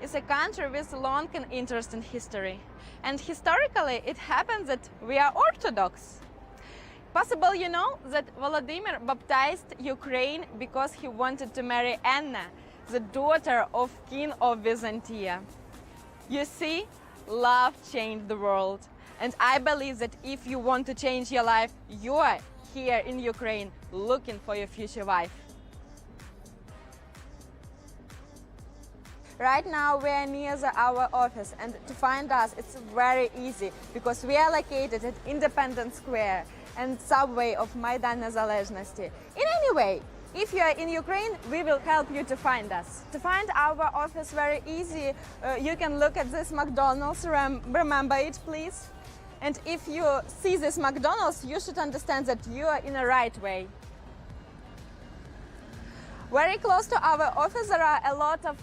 is a country with long and interesting history. And historically, it happens that we are Orthodox. Possible you know that Volodymyr baptized Ukraine because he wanted to marry Anna, the daughter of King of Byzantium. You see, love changed the world. And I believe that if you want to change your life, you are here in Ukraine looking for your future wife. Right now we are near our office, and to find us it's very easy because we are located at Independence Square and subway of Maidan Nezalezhnosti. In any way, if you are in Ukraine, we will help you to find us. To find our office very easy, you can look at this McDonald's, remember it please. And if you see this McDonald's, you should understand that you are in the right way. Very close to our office there are a lot of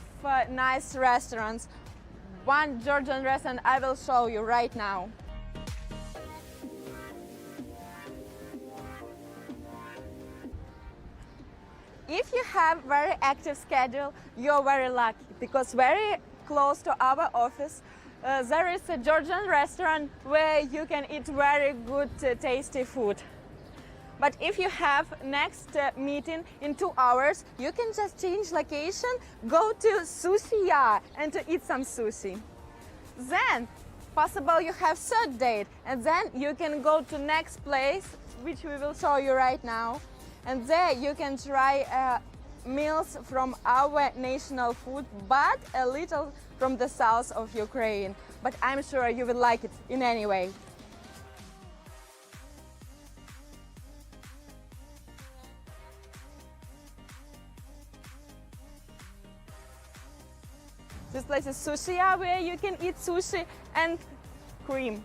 nice restaurants. One Georgian restaurant I will show you right now. If you have very active schedule, you're very lucky because very close to our office there is a Georgian restaurant where you can eat very good tasty food. But if you have next meeting in 2 hours, you can just change location, go to Sushi Ya and to eat some sushi. Then possible you have third date, and then you can go to next place, which we will show you right now. And there you can try meals from our national food, but a little from the south of Ukraine. But I'm sure you will like it in any way. This place is Sushi Ya, where you can eat sushi and cream.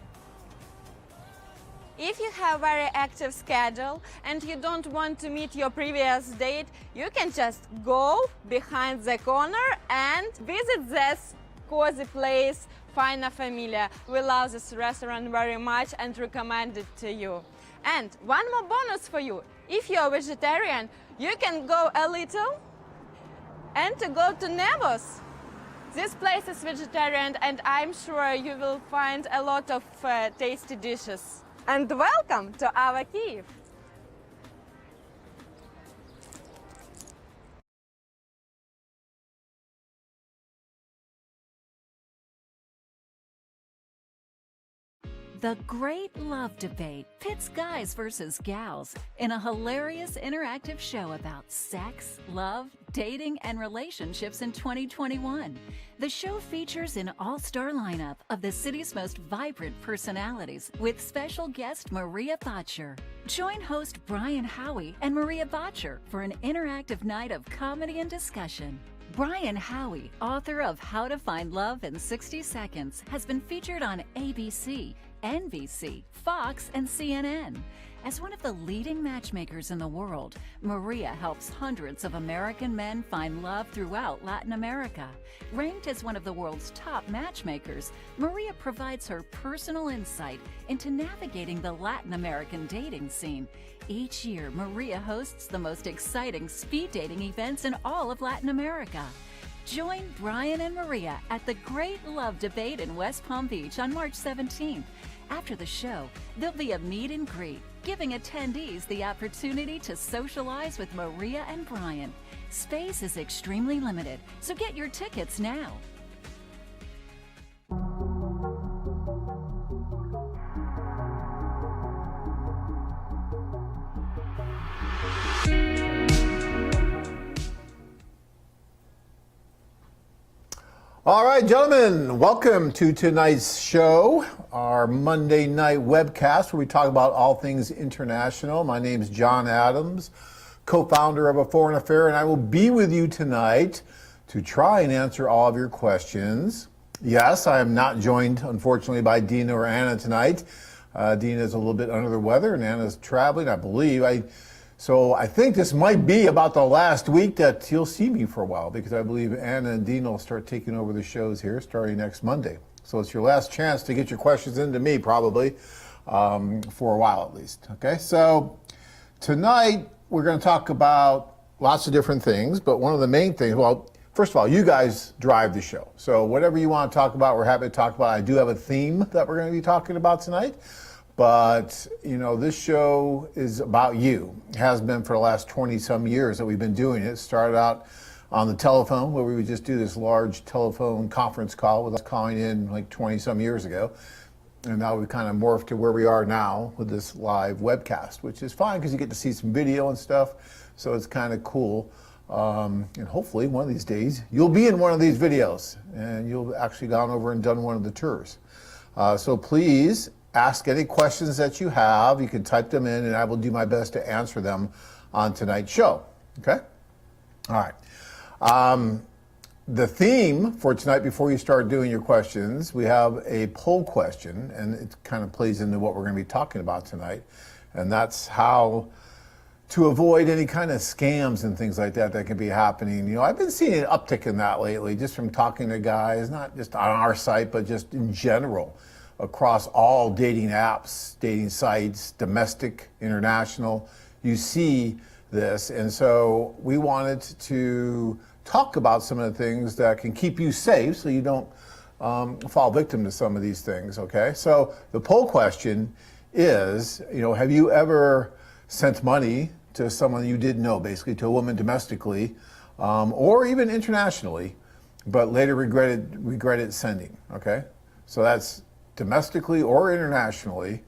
If you have very active schedule and you don't want to meet your previous date, you can just go behind the corner and visit this cozy place, Fina Familia. We love this restaurant very much and recommend it to you. And one more bonus for you. If you're a vegetarian, you can go a little and to go to Nevos. This place is vegetarian and I'm sure you will find a lot of tasty dishes. And welcome to our Kyiv! The Great Love Debate pits guys versus gals in a hilarious interactive show about sex, love, dating, and relationships in 2021. The show features an all-star lineup of the city's most vibrant personalities with special guest Maria Botcher. Join host Brian Howie and Maria Botcher for an interactive night of comedy and discussion. Brian Howie, author of How to Find Love in 60 Seconds, has been featured on ABC, NBC, Fox, and CNN. As one of the leading matchmakers in the world, Maria helps hundreds of American men find love throughout Latin America. Ranked as one of the world's top matchmakers, Maria provides her personal insight into navigating the Latin American dating scene. Each year, Maria hosts the most exciting speed dating events in all of Latin America. Join Brian and Maria at the Great Love Debate in West Palm Beach on March 17th. After the show, there'll be a meet and greet, giving attendees the opportunity to socialize with Maria and Brian. Space is extremely limited, so get your tickets now. All right, gentlemen, welcome to tonight's show, our Monday night webcast where we talk about all things international. My name is John Adams, co-founder of A Foreign Affair, and I will be with you tonight to try and answer all of your questions. Yes, I am not joined, unfortunately, by Dina or Anna tonight. Dina is a little bit under the weather, and Anna's traveling, I believe. So I think this might be about the last week that you'll see me for a while, because I believe Anna and Dina will start taking over the shows here starting next Monday. So it's your last chance to get your questions into me, probably, for a while at least. Okay, so tonight we're going to talk about lots of different things, but one of the main things, well, first of all, you guys drive the show. So whatever you want to talk about, we're happy to talk about. I do have a theme that we're going to be talking about tonight. But, you know, this show is about you. It has been for the last 20-some years that we've been doing it. It started out on the telephone, where we would just do this large telephone conference call with us calling in like 20-some years ago. And now we've kind of morphed to where we are now with this live webcast, which is fine because you get to see some video and stuff. So it's kind of cool. And hopefully one of these days you'll be in one of these videos and you'll actually gone over and done one of the tours. So please ask any questions that you have. You can type them in and I will do my best to answer them on tonight's show. Okay? All right. The theme for tonight, before you start doing your questions, we have a poll question, and it kind of plays into what we're going to be talking about tonight, and that's how to avoid any kind of scams and things like that that can be happening. You know, I've been seeing an uptick in that lately, just from talking to guys, not just on our site, but just in general, across all dating apps, dating sites, domestic, international. You see this, and so we wanted to talk about some of the things that can keep you safe so you don't fall victim to some of these things, okay? So the poll question is, you know, have you ever sent money to someone you didn't know, basically to a woman domestically or even internationally, but later regretted sending, okay? So that's domestically or internationally,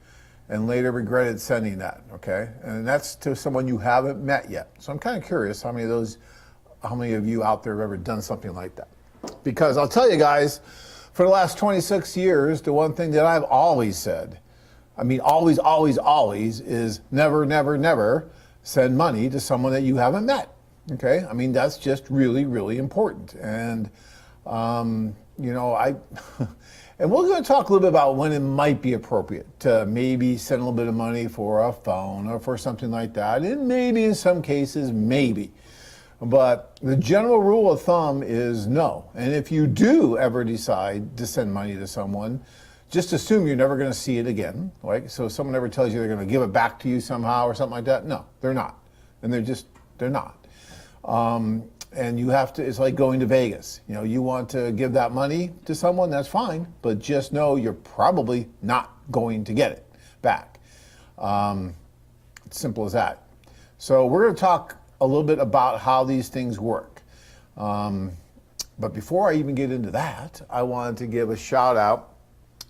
and later regretted sending that, okay? And that's to someone you haven't met yet. So I'm kind of curious how many of you out there have ever done something like that? Because I'll tell you guys, for the last 26 years, the one thing that I've always said, I mean, always, is never, never, never send money to someone that you haven't met, okay? I mean, that's just really, really important. And, you know, and we're going to talk a little bit about when it might be appropriate to maybe send a little bit of money for a phone or for something like that. And maybe in some cases, maybe. But the general rule of thumb is no. And if you do ever decide to send money to someone, just assume you're never going to see it again. Right? So if someone ever tells you they're going to give it back to you somehow or something like that, no, they're not. And they're not. And you have to, it's like going to Vegas. You know, you want to give that money to someone, that's fine, but just know you're probably not going to get it back. It's simple as that. So we're going to talk a little bit about how these things work. But before I even get into that, I wanted to give a shout out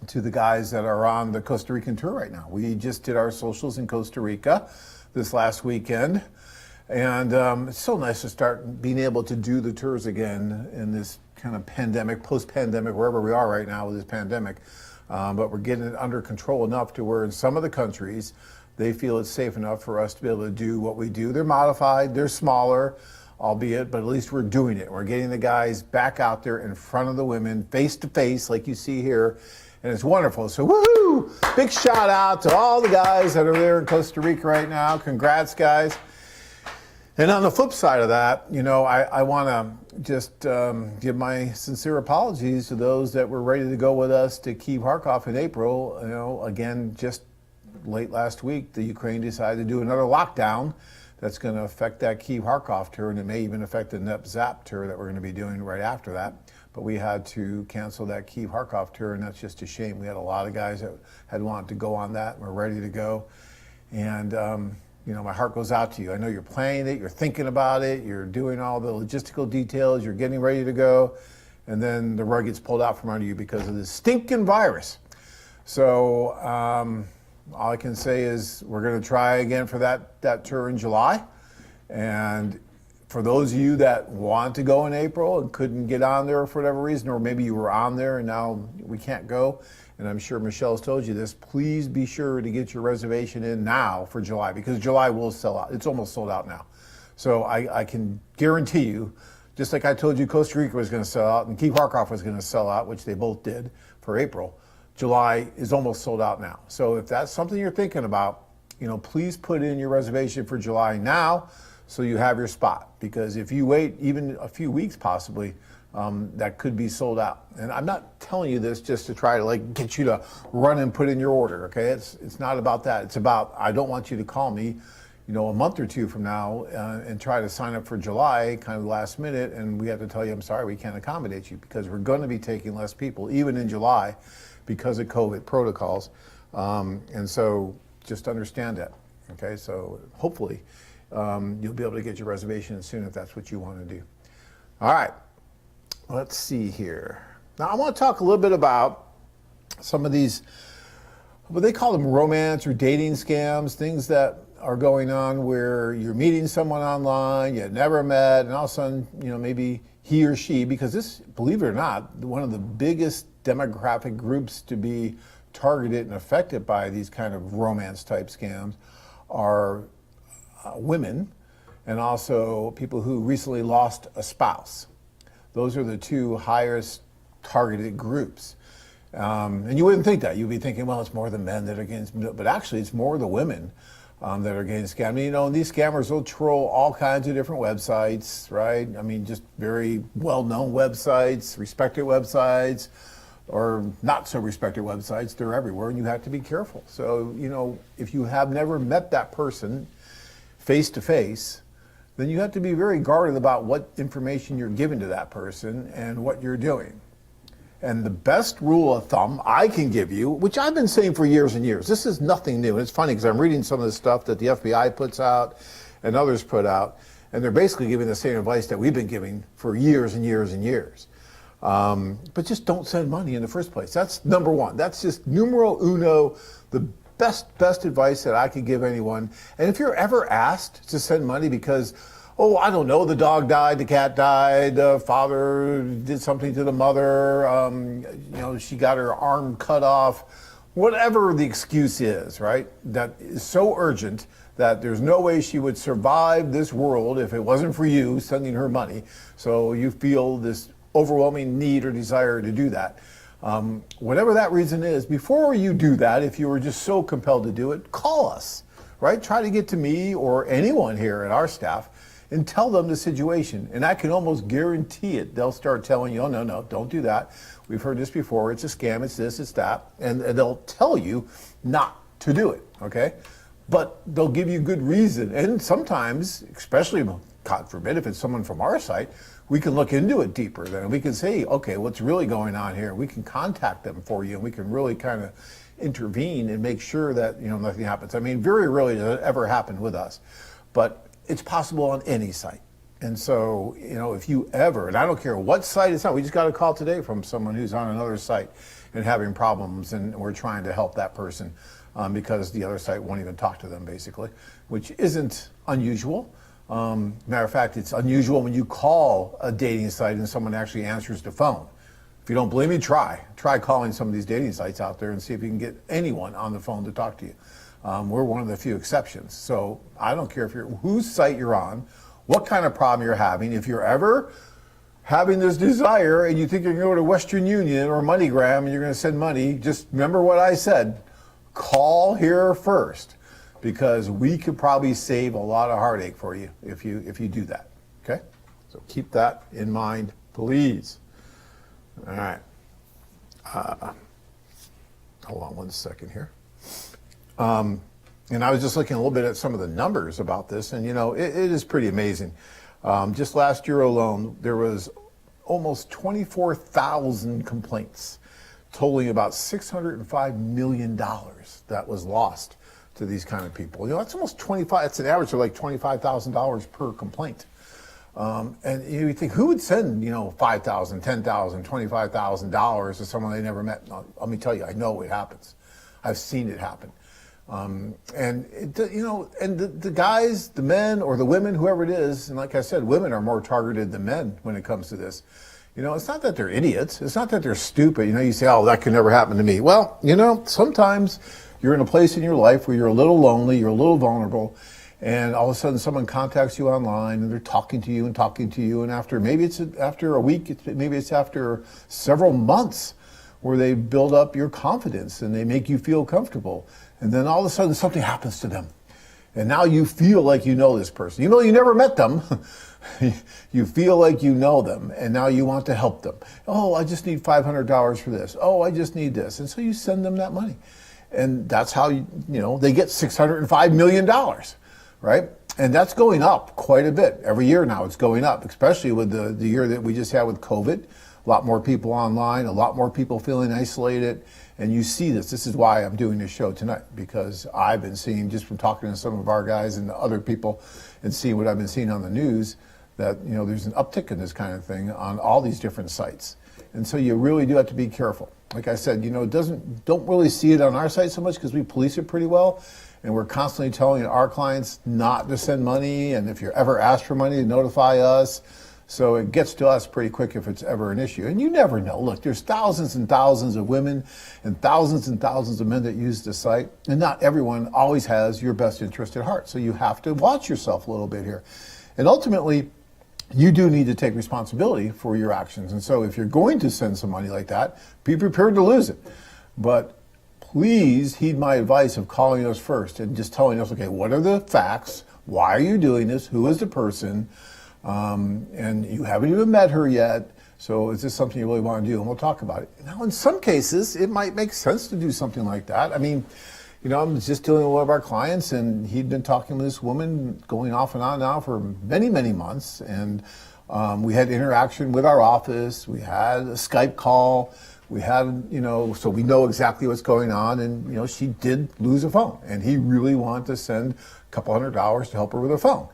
to the guys that are on the Costa Rican tour right now. We just did our socials in Costa Rica this last weekend. And it's so nice to start being able to do the tours again in this kind of pandemic, post-pandemic, wherever we are right now with this pandemic. But we're getting it under control enough to where in some of the countries, they feel it's safe enough for us to be able to do what we do. They're modified, they're smaller, albeit, but at least we're doing it. We're getting the guys back out there in front of the women, face to face, like you see here, and it's wonderful. So woohoo! Big shout out to all the guys that are there in Costa Rica right now. Congrats, guys. And on the flip side of that, you know, I want to just give my sincere apologies to those that were ready to go with us to Kyiv Kharkov in April. You know, again, just late last week, the Ukraine decided to do another lockdown that's going to affect that Kyiv Kharkov tour, and it may even affect the NEP Zap tour that we're going to be doing right after that. But we had to cancel that Kyiv Kharkov tour, and that's just a shame. We had a lot of guys that had wanted to go on that and were ready to go. And, you know, my heart goes out to you. I know you're planning it, you're thinking about it, you're doing all the logistical details, you're getting ready to go, and then the rug gets pulled out from under you because of this stinking virus. So all I can say is we're going to try again for that tour in July. And for those of you that want to go in April and couldn't get on there for whatever reason, or maybe you were on there and now we can't go, and I'm sure Michelle's told you this, please be sure to get your reservation in now for July, because July will sell out. It's almost sold out now. So I can guarantee you, just like I told you Costa Rica was going to sell out and Kyiv Kharkov was going to sell out, which they both did for April, July is almost sold out now. So if that's something you're thinking about, you know, please put in your reservation for July now so you have your spot. Because if you wait even a few weeks possibly, that could be sold out. And I'm not telling you this just to try to like get you to run and put in your order, okay? It's not about that. It's about, I don't want you to call me a month or two from now and try to sign up for July kind of last minute, and we have to tell you, I'm sorry, we can't accommodate you because we're going to be taking less people, even in July, because of COVID protocols. And so just understand that, okay? So hopefully you'll be able to get your reservation soon if that's what you want to do. All right, let's see here. Now I want to talk a little bit about some of these, what they call them, romance or dating scams, things that are going on where you're meeting someone online you never met, and all of a sudden, maybe he or she, because this, believe it or not, one of the biggest demographic groups to be targeted and affected by these kind of romance type scams are women, and also people who recently lost a spouse. Those are the two highest targeted groups. And you wouldn't think that. You'd be thinking, well, it's more the men that are getting, but actually it's more the women that are getting scammed. And these scammers will troll all kinds of different websites, right? I mean, just very well-known websites, respected websites, or not so respected websites. They're everywhere, and you have to be careful. So, if you have never met that person face to face, then you have to be very guarded about what information you're giving to that person and what you're doing. And the best rule of thumb I can give you, which I've been saying for years and years, this is nothing new. And it's funny because I'm reading some of the stuff that the FBI puts out and others put out, and they're basically giving the same advice that we've been giving for years and years and years. But just don't send money in the first place. That's number one. That's just numero uno, the best advice that I could give anyone. And if you're ever asked to send money because, oh, I don't know, the dog died, the cat died, the father did something to the mother, she got her arm cut off, whatever the excuse is, right? That is so urgent that there's no way she would survive this world if it wasn't for you sending her money. So you feel this overwhelming need or desire to do that. Whatever that reason is, before you do that, if you were just so compelled to do it, call us, right? Try to get to me or anyone here at our staff and tell them the situation. And I can almost guarantee it. They'll start telling you, oh, no, don't do that. We've heard this before. It's a scam. It's this, it's that. And they'll tell you not to do it, okay? But they'll give you good reason. And sometimes, especially, God forbid, if it's someone from our site, we can look into it deeper. Then we can say, okay, what's really going on here? We can contact them for you, and we can really kind of intervene and make sure that nothing happens. I mean, very rarely does it ever happen with us, but it's possible on any site. And so, if you ever, and I don't care what site it's on, we just got a call today from someone who's on another site and having problems, and we're trying to help that person because the other site won't even talk to them, basically, which isn't unusual. Matter of fact, it's unusual when you call a dating site and someone actually answers the phone. If you don't believe me, try calling some of these dating sites out there and see if you can get anyone on the phone to talk to you. We're one of the few exceptions. So I don't care whose site you're on, what kind of problem you're having. If you're ever having this desire and you think you're going to go to Western Union or MoneyGram and you're going to send money, just remember what I said. Call here first, because we could probably save a lot of heartache for you if you do that. Okay? So keep that in mind, please. All right. Hold on one second here. And I was just looking a little bit at some of the numbers about this, and it is pretty amazing. Just last year alone, there was almost 24,000 complaints, totaling about $605 million that was lost to these kind of people. That's almost 25. It's an average of like $25,000 per complaint. And you think, who would send $5,000, $10,000, $25,000 to someone they never met? Let me tell you, I know it happens. I've seen it happen. And the guys, the men or the women, whoever it is, and like I said, women are more targeted than men when it comes to this. It's not that they're idiots. It's not that they're stupid. You say, oh, that could never happen to me. Well, sometimes you're in a place in your life where you're a little lonely, you're a little vulnerable, and all of a sudden someone contacts you online and they're talking to you, and after, maybe it's after a week, maybe it's after several months where they build up your confidence and they make you feel comfortable. And then all of a sudden something happens to them. And now you feel like you know this person. You never met them. You feel like you know them, and now you want to help them. Oh, I just need $500 for this. Oh, I just need this. And so you send them that money. And that's how they get $605 million, right? And that's going up quite a bit. Every year now it's going up, especially with the year that we just had with COVID. A lot more people online, a lot more people feeling isolated. And you see this. This is why I'm doing this show tonight, because I've been seeing, just from talking to some of our guys and other people and seeing what I've been seeing on the news, that there's an uptick in this kind of thing on all these different sites. And so you really do have to be careful. Like I said, don't really see it on our site so much because we police it pretty well. And we're constantly telling our clients not to send money. And if you're ever asked for money, to notify us. So it gets to us pretty quick if it's ever an issue. And you never know. Look, there's thousands and thousands of women and thousands of men that use the site. And not everyone always has your best interest at heart. So you have to watch yourself a little bit here. And ultimately, you do need to take responsibility for your actions. And so if you're going to send some money like that, be prepared to lose it. But please heed my advice of calling us first and just telling us, okay, what are the facts? Why are you doing this? Who is the person? And you haven't even met her yet. So is this something you really want to do? And we'll talk about it. Now, in some cases, it might make sense to do something like that. I mean, I'm just dealing with one of our clients, and he'd been talking with this woman going off and on now for many, many months. And we had interaction with our office. We had a Skype call. We had, so we know exactly what's going on. And, she did lose a phone. And he really wanted to send a couple $100 to help her with a phone.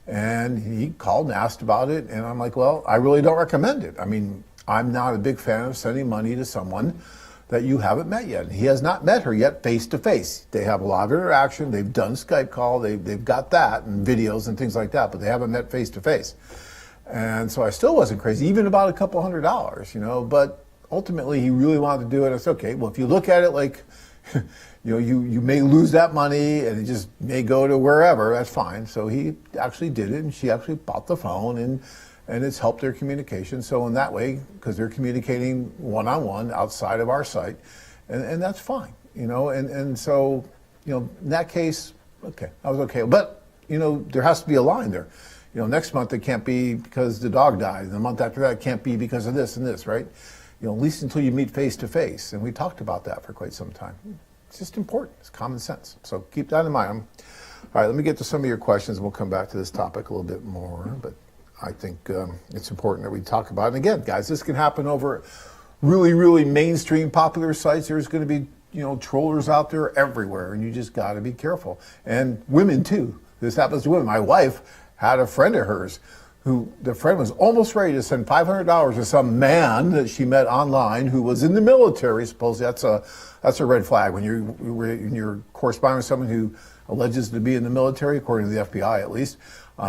And he called and asked about it. And I'm like, well, I really don't recommend it. I mean, I'm not a big fan of sending money to someone that you haven't met yet. He has not met her yet face to face. They have a lot of interaction. They've done Skype call. They've got that and videos and things like that, but they haven't met face to face. And so I still wasn't crazy, even about a couple $100, but ultimately he really wanted to do it. I said, okay, well, if you look at it like, you may lose that money and it just may go to wherever, that's fine. So he actually did it, and she actually bought the phone, and it's helped their communication. So in that way, because they're communicating one-on-one outside of our site, and that's fine, and so, in that case, okay, I was okay. But, there has to be a line there. Next month it can't be because the dog died, and the month after that it can't be because of this and this, right? At least until you meet face to face. And we talked about that for quite some time. It's just important. It's common sense. So keep that in mind. All right, let me get to some of your questions, and we'll come back to this topic a little bit more. But I think it's important that we talk about it. And again, guys, this can happen over really, really mainstream popular sites. There's going to be, trollers out there everywhere, and you just got to be careful. And women, too. This happens to women. My wife had a friend of hers who the friend was almost ready to send $500 to some man that she met online who was in the military. Suppose that's a red flag when you're corresponding with someone who alleges to be in the military, according to the FBI at least,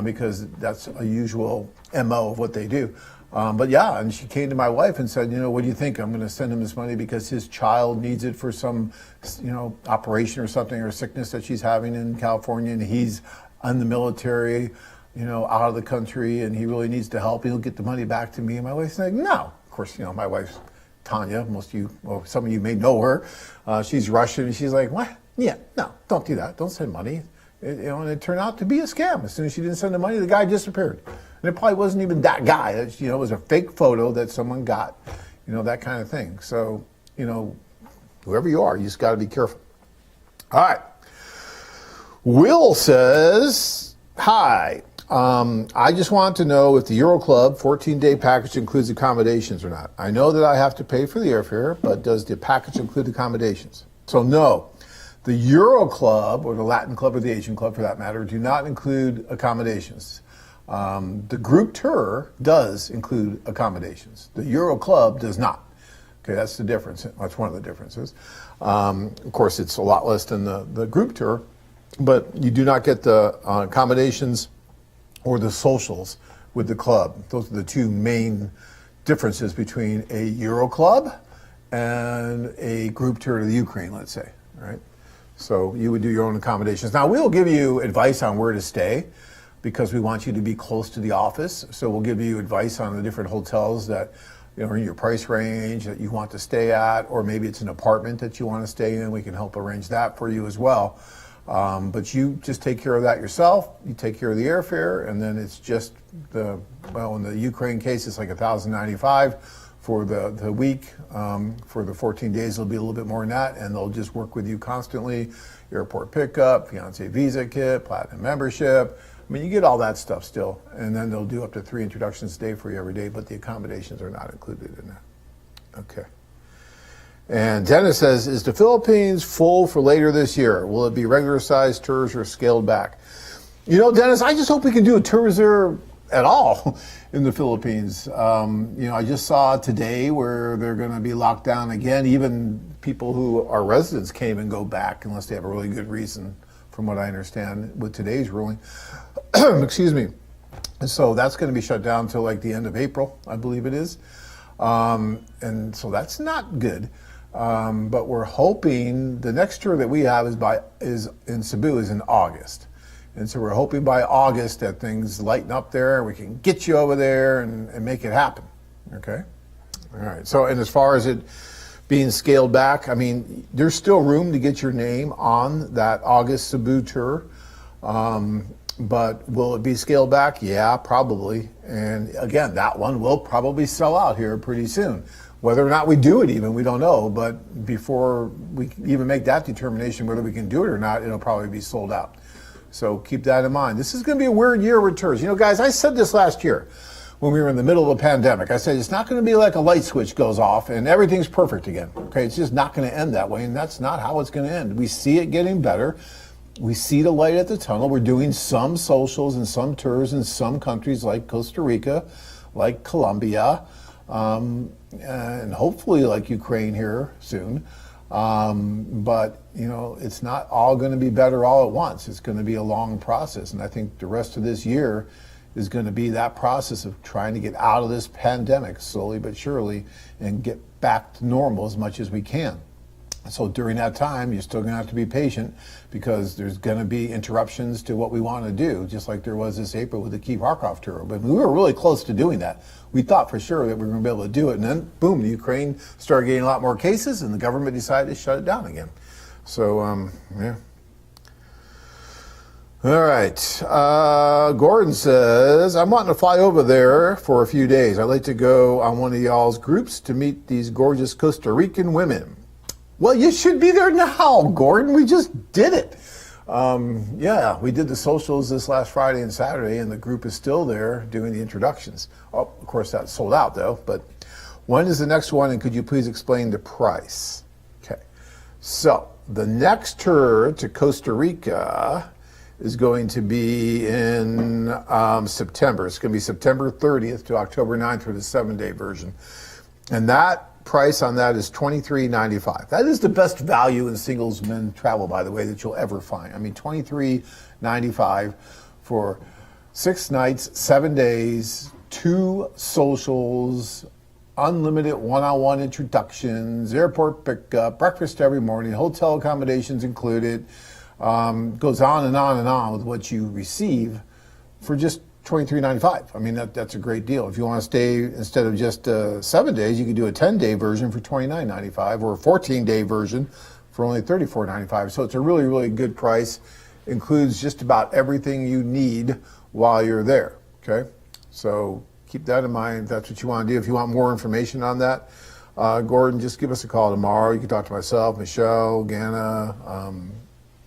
because that's a usual MO of what they do. But yeah, and she came to my wife and said, what do you think? I'm going to send him this money because his child needs it for some, operation or something, or sickness that she's having in California, and he's in the military, out of the country, and he really needs to help. He'll get the money back to me. And my wife's like, no. Of course, my wife's Tanya. Most of you, well, some of you may know her. She's Russian, and she's like, what? Yeah, no, don't do that. Don't send money. And it turned out to be a scam. As soon as she didn't send the money, the guy disappeared. And it probably wasn't even that guy. It was a fake photo that someone got, that kind of thing. So, whoever you are, you just got to be careful. All right. Will says, hi. I just want to know if the Euro Club 14-day package includes accommodations or not. I know that I have to pay for the airfare, but does the package include accommodations? So no, the Euro Club, or the Latin Club, or the Asian Club for that matter, do not include accommodations. The group tour does include accommodations. The Euro Club does not. Okay, that's the difference. That's one of the differences. Of course, it's a lot less than the group tour, but you do not get the accommodations or the socials with the club. Those are the two main differences between a Euro Club and a group tour to the Ukraine, let's say, right? So you would do your own accommodations. Now, we'll give you advice on where to stay because we want you to be close to the office. So we'll give you advice on the different hotels that are in your price range that you want to stay at, or maybe it's an apartment that you want to stay in. We can help arrange that for you as well. But you just take care of that yourself. You take care of the airfare, and then it's just in the Ukraine case, it's like $1,095 for the week. For the 14 days, it'll be a little bit more than that, and they'll just work with you constantly. Airport pickup, fiance visa kit, platinum membership. I mean, you get all that stuff still, and then they'll do up to 3 introductions a day for you every day, but the accommodations are not included in that. Okay. And Dennis says, is the Philippines full for later this year? Will it be regular sized tours or scaled back? You know, Dennis, I just hope we can do a tours there at all in the Philippines. You know, I just saw today where they're going to be locked down again. Even people who are residents can't even go back unless they have a really good reason, from what I understand, with today's ruling. Excuse me. And so that's going to be shut down until like the end of April, I believe it is. And so that's not good. But we're hoping the next tour that we have is in Cebu is in August. And so we're hoping by August that things lighten up there, we can get you over there and make it happen. Okay? All right. So, and as far as it being scaled back, I mean, there's still room to get your name on that August Cebu tour. But will it be scaled back? Yeah, probably. And again, that one will probably sell out here pretty soon. Whether or not we do it even, we don't know. But before we even make that determination whether we can do it or not, it'll probably be sold out. So keep that in mind. This is going to be a weird year with tours. You know, guys, I said this last year when we were in the middle of a pandemic. I said it's not going to be like a light switch goes off and everything's perfect again. Okay, it's just not going to end that way, and that's not how it's going to end. We see it getting better. We see the light at the tunnel. We're doing some socials and some tours in some countries like Costa Rica, like Colombia, and hopefully like Ukraine here soon. But, you know, it's not all going to be better all at once. It's going to be a long process. And I think the rest of this year is going to be that process of trying to get out of this pandemic slowly but surely and get back to normal as much as we can. So during that time, you're still going to have to be patient because there's going to be interruptions to what we want to do, just like there was this April with the Kiev Kharkov tour. But we were really close to doing that. We thought for sure that we were going to be able to do it. And then, boom, the Ukraine started getting a lot more cases, and the government decided to shut it down again. So, yeah. All right. Gordon says, I'm wanting to fly over there for a few days. I'd like to go on one of y'all's groups to meet these gorgeous Costa Rican women. Well, you should be there now, Gordon. We just did it. Yeah, we did the socials this last Friday and Saturday, and the group is still there doing the introductions. Oh, of course, that's sold out, though. But when is the next one, and could you please explain the price? Okay. So the next tour to Costa Rica is going to be in September. It's going to be September 30th to October 9th for the 7-day version. And that price on that is $23.95. That is the best value in singles men travel, by the way, that you'll ever find. I mean, $23.95 for 6 nights, 7 days, 2 socials, unlimited one-on-one introductions, airport pickup, breakfast every morning, hotel accommodations included. Goes on and on and on with what you receive for just $23.95. I mean, that's a great deal. If you want to stay, instead of just 7 days, you could do a 10-day version for $29.95 or a 14-day version for only $34.95. So it's a really, really good price. Includes just about everything you need while you're there, okay? So keep that in mind if that's what you want to do. If you want more information on that, Gordon, just give us a call tomorrow. You can talk to myself, Michelle, Ganna,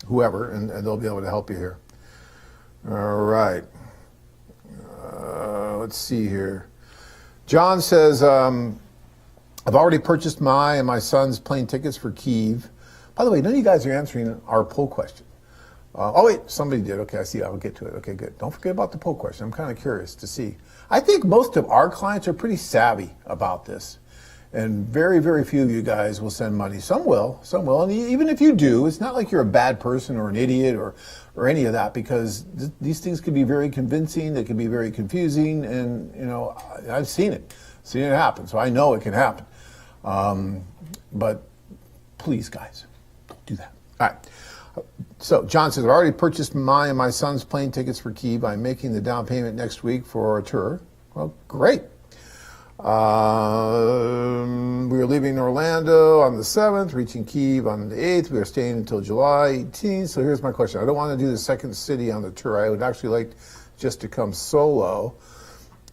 whoever, and they'll be able to help you here. All right. Let's see here. John says, I've already purchased my and my son's plane tickets for Kyiv. By the way, none of you guys are answering our poll question. Oh, wait, somebody did. Okay, I see. I'll get to it. Okay, good. Don't forget about the poll question. I'm kind of curious to see. I think most of our clients are pretty savvy about this. And very, very few of you guys will send money. Some will, some will. And even if you do, it's not like you're a bad person or an idiot or any of that, because these things can be very convincing. They can be very confusing. And, you know, I've seen it happen. So I know it can happen. But please, guys, don't do that. All right. So John says, I've already purchased my and my son's plane tickets for Kyiv. I'm making the down payment next week for a tour. Well, great. We are leaving Orlando on the 7th, reaching Kyiv on the 8th. We are staying until July 18th. So here's my question. I don't want to do the second city on the tour. I would actually like just to come solo.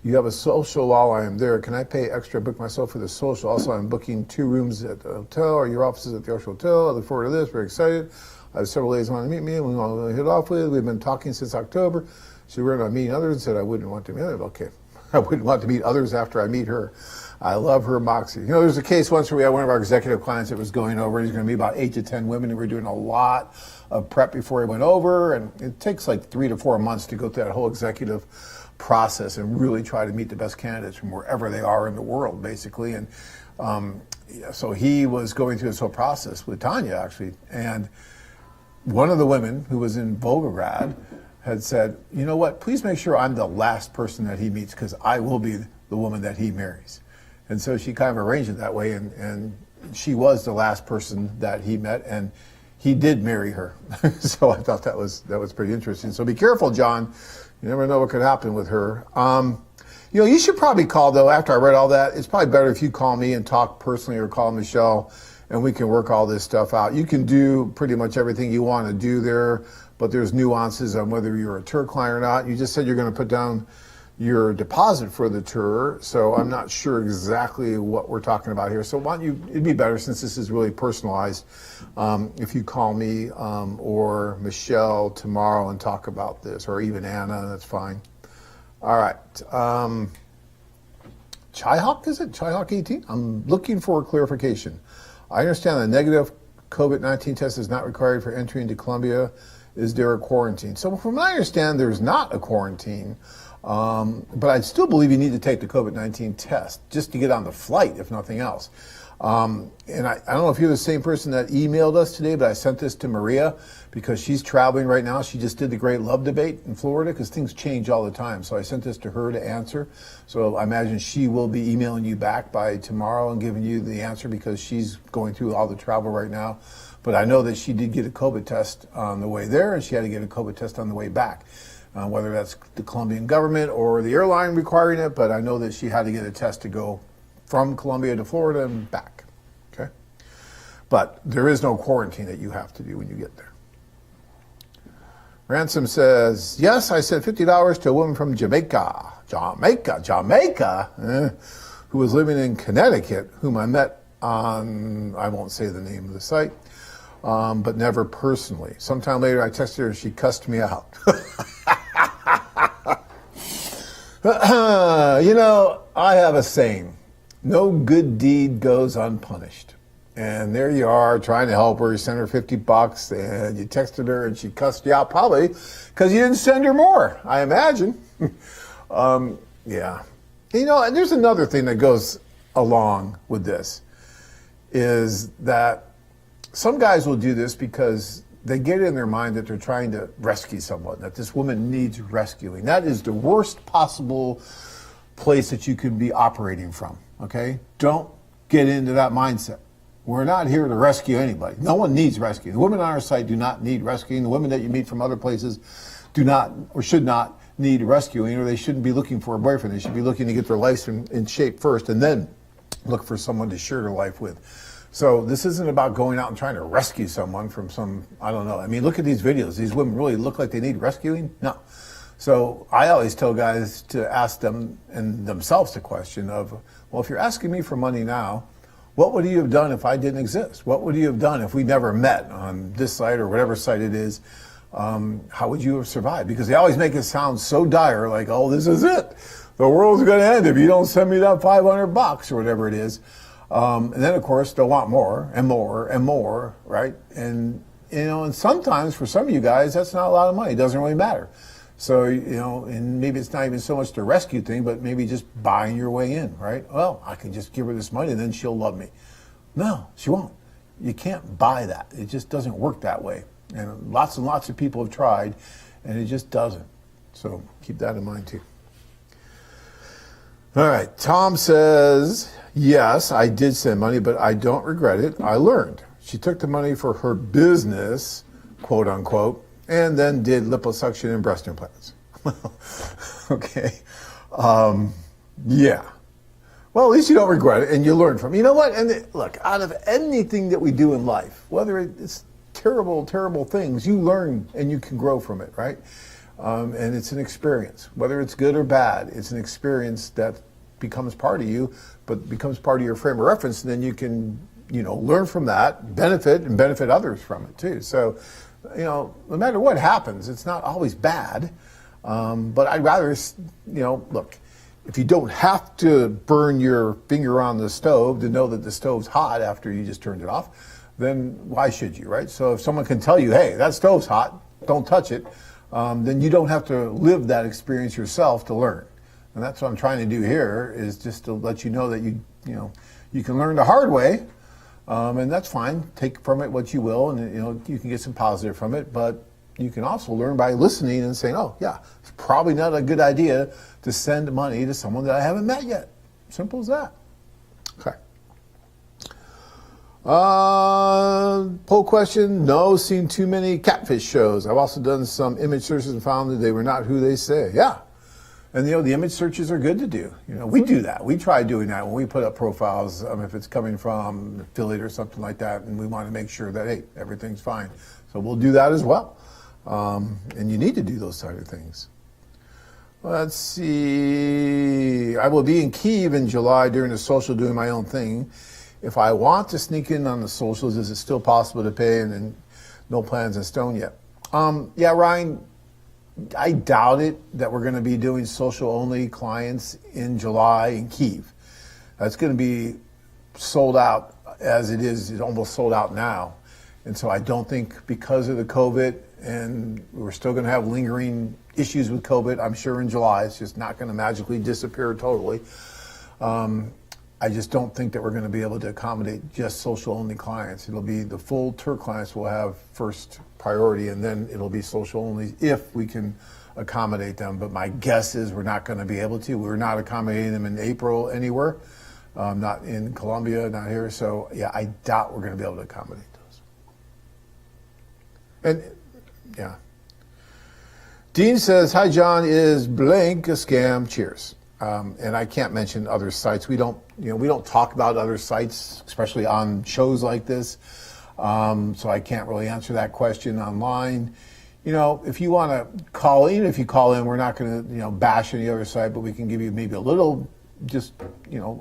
You have a social while I am there. Can I pay extra, book myself for the social? Also, I'm booking 2 rooms at the hotel or your offices at the Ocean Hotel. I look forward to this. Very excited. I have several ladies wanting to meet me and we want to hit off with. We've been talking since October. She worried about meeting others and said I wouldn't want to meet others. Okay. I wouldn't want to meet others after I meet her. I love her moxie. You know, there's a case once where we had one of our executive clients that was going over. He's going to meet about 8 to 10 women, and we were doing a lot of prep before he went over. And it takes like 3 to 4 months to go through that whole executive process and really try to meet the best candidates from wherever they are in the world, basically. And so he was going through this whole process with Tanya, actually. And one of the women who was in Volgograd had said, you know what, please make sure I'm the last person that he meets because I will be the woman that he marries. And so she kind of arranged it that way, and she was the last person that he met, and he did marry her. So I thought that was pretty interesting. So be careful, John. You never know what could happen with her. You know, you should probably call, though, after I read all that. It's probably better if you call me and talk personally or call Michelle, and we can work all this stuff out. You can do pretty much everything you want to do there, but there's nuances on whether you're a tour client or not. You just said you're going to put down your deposit for the tour, so I'm not sure exactly what we're talking about here. So why don't you, it'd be better since this is really personalized, if you call me or Michelle tomorrow and talk about this, or even Anna, that's fine. All right. Chihawk, is it? Chihawk 18? I'm looking for clarification. I understand the negative COVID-19 test is not required for entry into Colombia. Is there a quarantine? So from what I understand, there's not a quarantine. But I still believe you need to take the COVID-19 test just to get on the flight, if nothing else. And I don't know if you're the same person that emailed us today, but I sent this to Maria because she's traveling right now. She just did the great love debate in Florida because things change all the time. So I sent this to her to answer. So I imagine she will be emailing you back by tomorrow and giving you the answer because she's going through all the travel right now. But I know that she did get a COVID test on the way there, and she had to get a COVID test on the way back. Whether that's the Colombian government or the airline requiring it, but I know that she had to get a test to go from Colombia to Florida and back, okay? But there is no quarantine that you have to do when you get there. Ransom says, yes, I sent $50 to a woman from Jamaica, who was living in Connecticut, whom I met on, I won't say the name of the site, but never personally. Sometime later I texted her and she cussed me out. You know, I have a saying, no good deed goes unpunished. And there you are trying to help her. You sent her $50 and you texted her and she cussed you out, probably because you didn't send her more, I imagine. Yeah. You know, and there's another thing that goes along with this, is that some guys will do this because they get in their mind that they're trying to rescue someone, that this woman needs rescuing. That is the worst possible place that you can be operating from, okay? Don't get into that mindset. We're not here to rescue anybody. No one needs rescue. The women on our site do not need rescuing. The women that you meet from other places do not or should not need rescuing, or they shouldn't be looking for a boyfriend. They should be looking to get their life in shape first and then look for someone to share their life with. So this isn't about going out and trying to rescue someone from some, I don't know. I mean, look at these videos. These women really look like they need rescuing? No. So I always tell guys to ask them and themselves the question of, well, if you're asking me for money now, what would you have done if I didn't exist? What would you have done if we never met on this site or whatever site it is? How would you have survived? Because they always make it sound so dire, like, oh, this is it. The world's going to end if you don't send me that $500 or whatever it is. And then, of course, they'll want more and more and more, right? And, you know, and sometimes for some of you guys, that's not a lot of money. It doesn't really matter. So, you know, and maybe it's not even so much the rescue thing, but maybe just buying your way in, right? Well, I can just give her this money and then she'll love me. No, she won't. You can't buy that. It just doesn't work that way. And lots of people have tried, and it just doesn't. So keep that in mind, too. All right, Tom says, yes, I did send money, but I don't regret it. I learned. She took the money for her business, quote unquote, and then did liposuction and breast implants. Okay. Yeah. Well, at least you don't regret it and you learn from it. You know what? And look, out of anything that we do in life, whether it's terrible, terrible things, you learn and you can grow from it, right? And it's an experience. Whether it's good or bad, it's an experience that becomes part of you, but becomes part of your frame of reference, and then you can, learn from that, benefit, and benefit others from it too. So, no matter what happens, it's not always bad. But I'd rather, look, if you don't have to burn your finger on the stove to know that the stove's hot after you just turned it off, then why should you, right? So if someone can tell you, hey, that stove's hot, don't touch it, then you don't have to live that experience yourself to learn. And that's what I'm trying to do here, is just to let you know that you can learn the hard way, and that's fine. Take from it what you will, and you can get some positive from it, but you can also learn by listening and saying, oh yeah, it's probably not a good idea to send money to someone that I haven't met yet. Simple as that. Okay. Poll question, no, seen too many catfish shows. I've also done some image searches and found that they were not who they say. Yeah. And the image searches are good to do. We do that. We try doing that when we put up profiles, if it's coming from an affiliate or something like that, and we want to make sure that, hey, everything's fine. So we'll do that as well. And you need to do those type of things. Let's see. I will be in Kyiv in July during the social doing my own thing. If I want to sneak in on the socials, is it still possible to pay? And then no plans in stone yet. Yeah, Ryan, I doubt it that we're going to be doing social only clients in July in Kyiv. That's going to be sold out as it is. It's almost sold out now. And so I don't think, because of the COVID, and we're still going to have lingering issues with COVID, I'm sure in July, it's just not going to magically disappear totally. I just don't think that we're going to be able to accommodate just social only clients. It'll be the full tour clients will have first priority, and then it'll be social only if we can accommodate them. But my guess is we're not going to be able to. We're not accommodating them in April anywhere, not in Colombia, not here. So yeah, I doubt we're going to be able to accommodate those. And yeah. Dean says, hi John, is blank a scam? Cheers. And I can't mention other sites. We don't talk about other sites, especially on shows like this. So I can't really answer that question online. If you want to call in, if you call in, we're not going to, bash any other site, but we can give you maybe a little, just,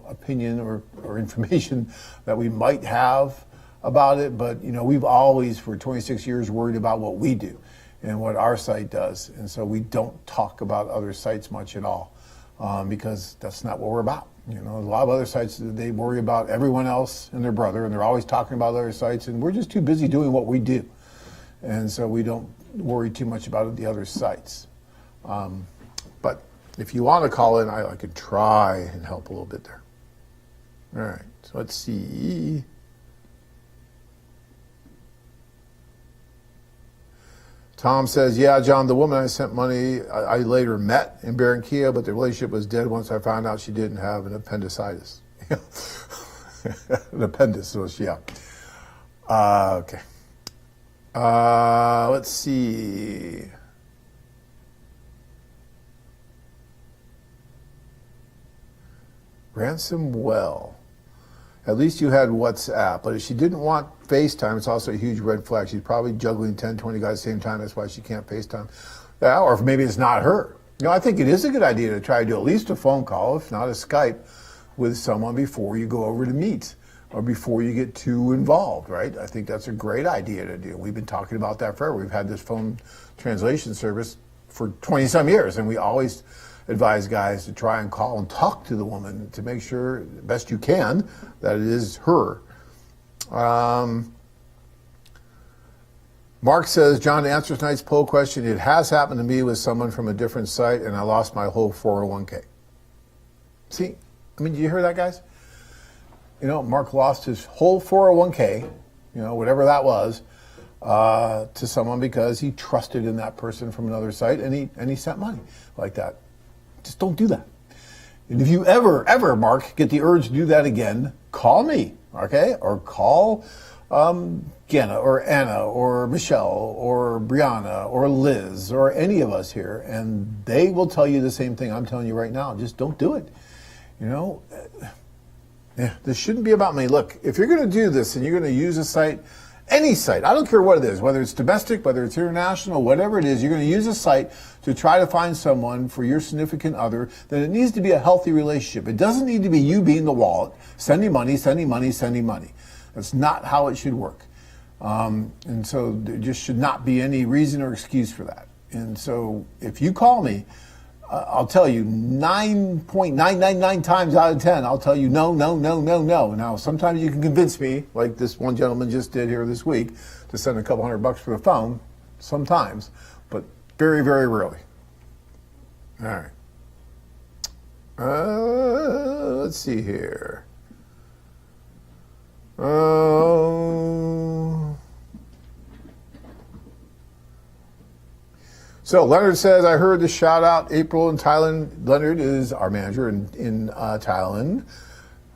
opinion or information that we might have about it. But, we've always, for 26 years, worried about what we do and what our site does. And so we don't talk about other sites much at all. Because that's not what we're about. A lot of other sites, they worry about everyone else and their brother, and they're always talking about other sites, and we're just too busy doing what we do. And so we don't worry too much about the other sites. But if you want to call in, I could try and help a little bit there. All right, so let's see. Tom says, yeah, John, the woman I sent money, I later met in Barranquilla, but the relationship was dead once I found out she didn't have an appendicitis. An appendix, so yeah. Okay. Let's see. Ransomwell. At least you had WhatsApp. But if she didn't want FaceTime, it's also a huge red flag. She's probably juggling 10, 20 guys at the same time. That's why she can't FaceTime. Yeah, or maybe it's not her. I think it is a good idea to try to do at least a phone call, if not a Skype, with someone before you go over to meet or before you get too involved, right? I think that's a great idea to do. We've been talking about that forever. We've had this phone translation service for 20-some years, and we always advise guys to try and call and talk to the woman to make sure, best you can, that it is her. Mark says, John, to answer tonight's poll question, it has happened to me with someone from a different site, and I lost my whole 401k. See, did you hear that, guys? Mark lost his whole 401k, whatever that was, to someone because he trusted in that person from another site, and he sent money like that. Just don't do that. And if you ever, Mark, get the urge to do that again, call me, okay? Or call Genna or Anna or Michelle or Brianna or Liz or any of us here, and they will tell you the same thing I'm telling you right now. Just don't do it. This shouldn't be about me. Look, if you're going to do this and you're going to use a site Any site, I don't care what it is, whether it's domestic, whether it's international, whatever it is, you're going to use a site to try to find someone for your significant other, then it needs to be a healthy relationship. It doesn't need to be you being the wallet, sending money, sending money, sending money. That's not how it should work. And so there just should not be any reason or excuse for that. And so if you call me, I'll tell you 9.999 times out of 10, I'll tell you no, no, no, no, no. Now, sometimes you can convince me, like this one gentleman just did here this week, to send a couple $100 for the phone, sometimes, but very, very rarely. All right. Let's see here. So Leonard says, I heard the shout out April in Thailand. Leonard is our manager in Thailand.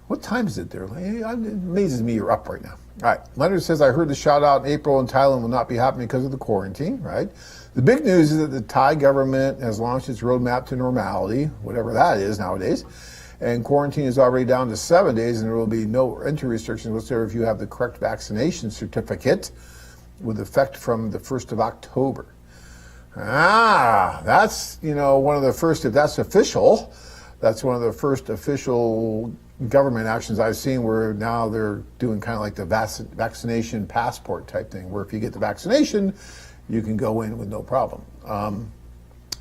What time is it there? It amazes me you're up right now. All right. Leonard says, I heard the shout out in April in Thailand will not be happening because of the quarantine, right? The big news is that the Thai government has launched its roadmap to normality, whatever that is nowadays. And quarantine is already down to 7 days, and there will be no entry restrictions whatsoever if you have the correct vaccination certificate with effect from the 1st of October. That's, one of the first, if that's official, that's one of the first official government actions I've seen where now they're doing kind of like the vaccination passport type thing, where if you get the vaccination, you can go in with no problem.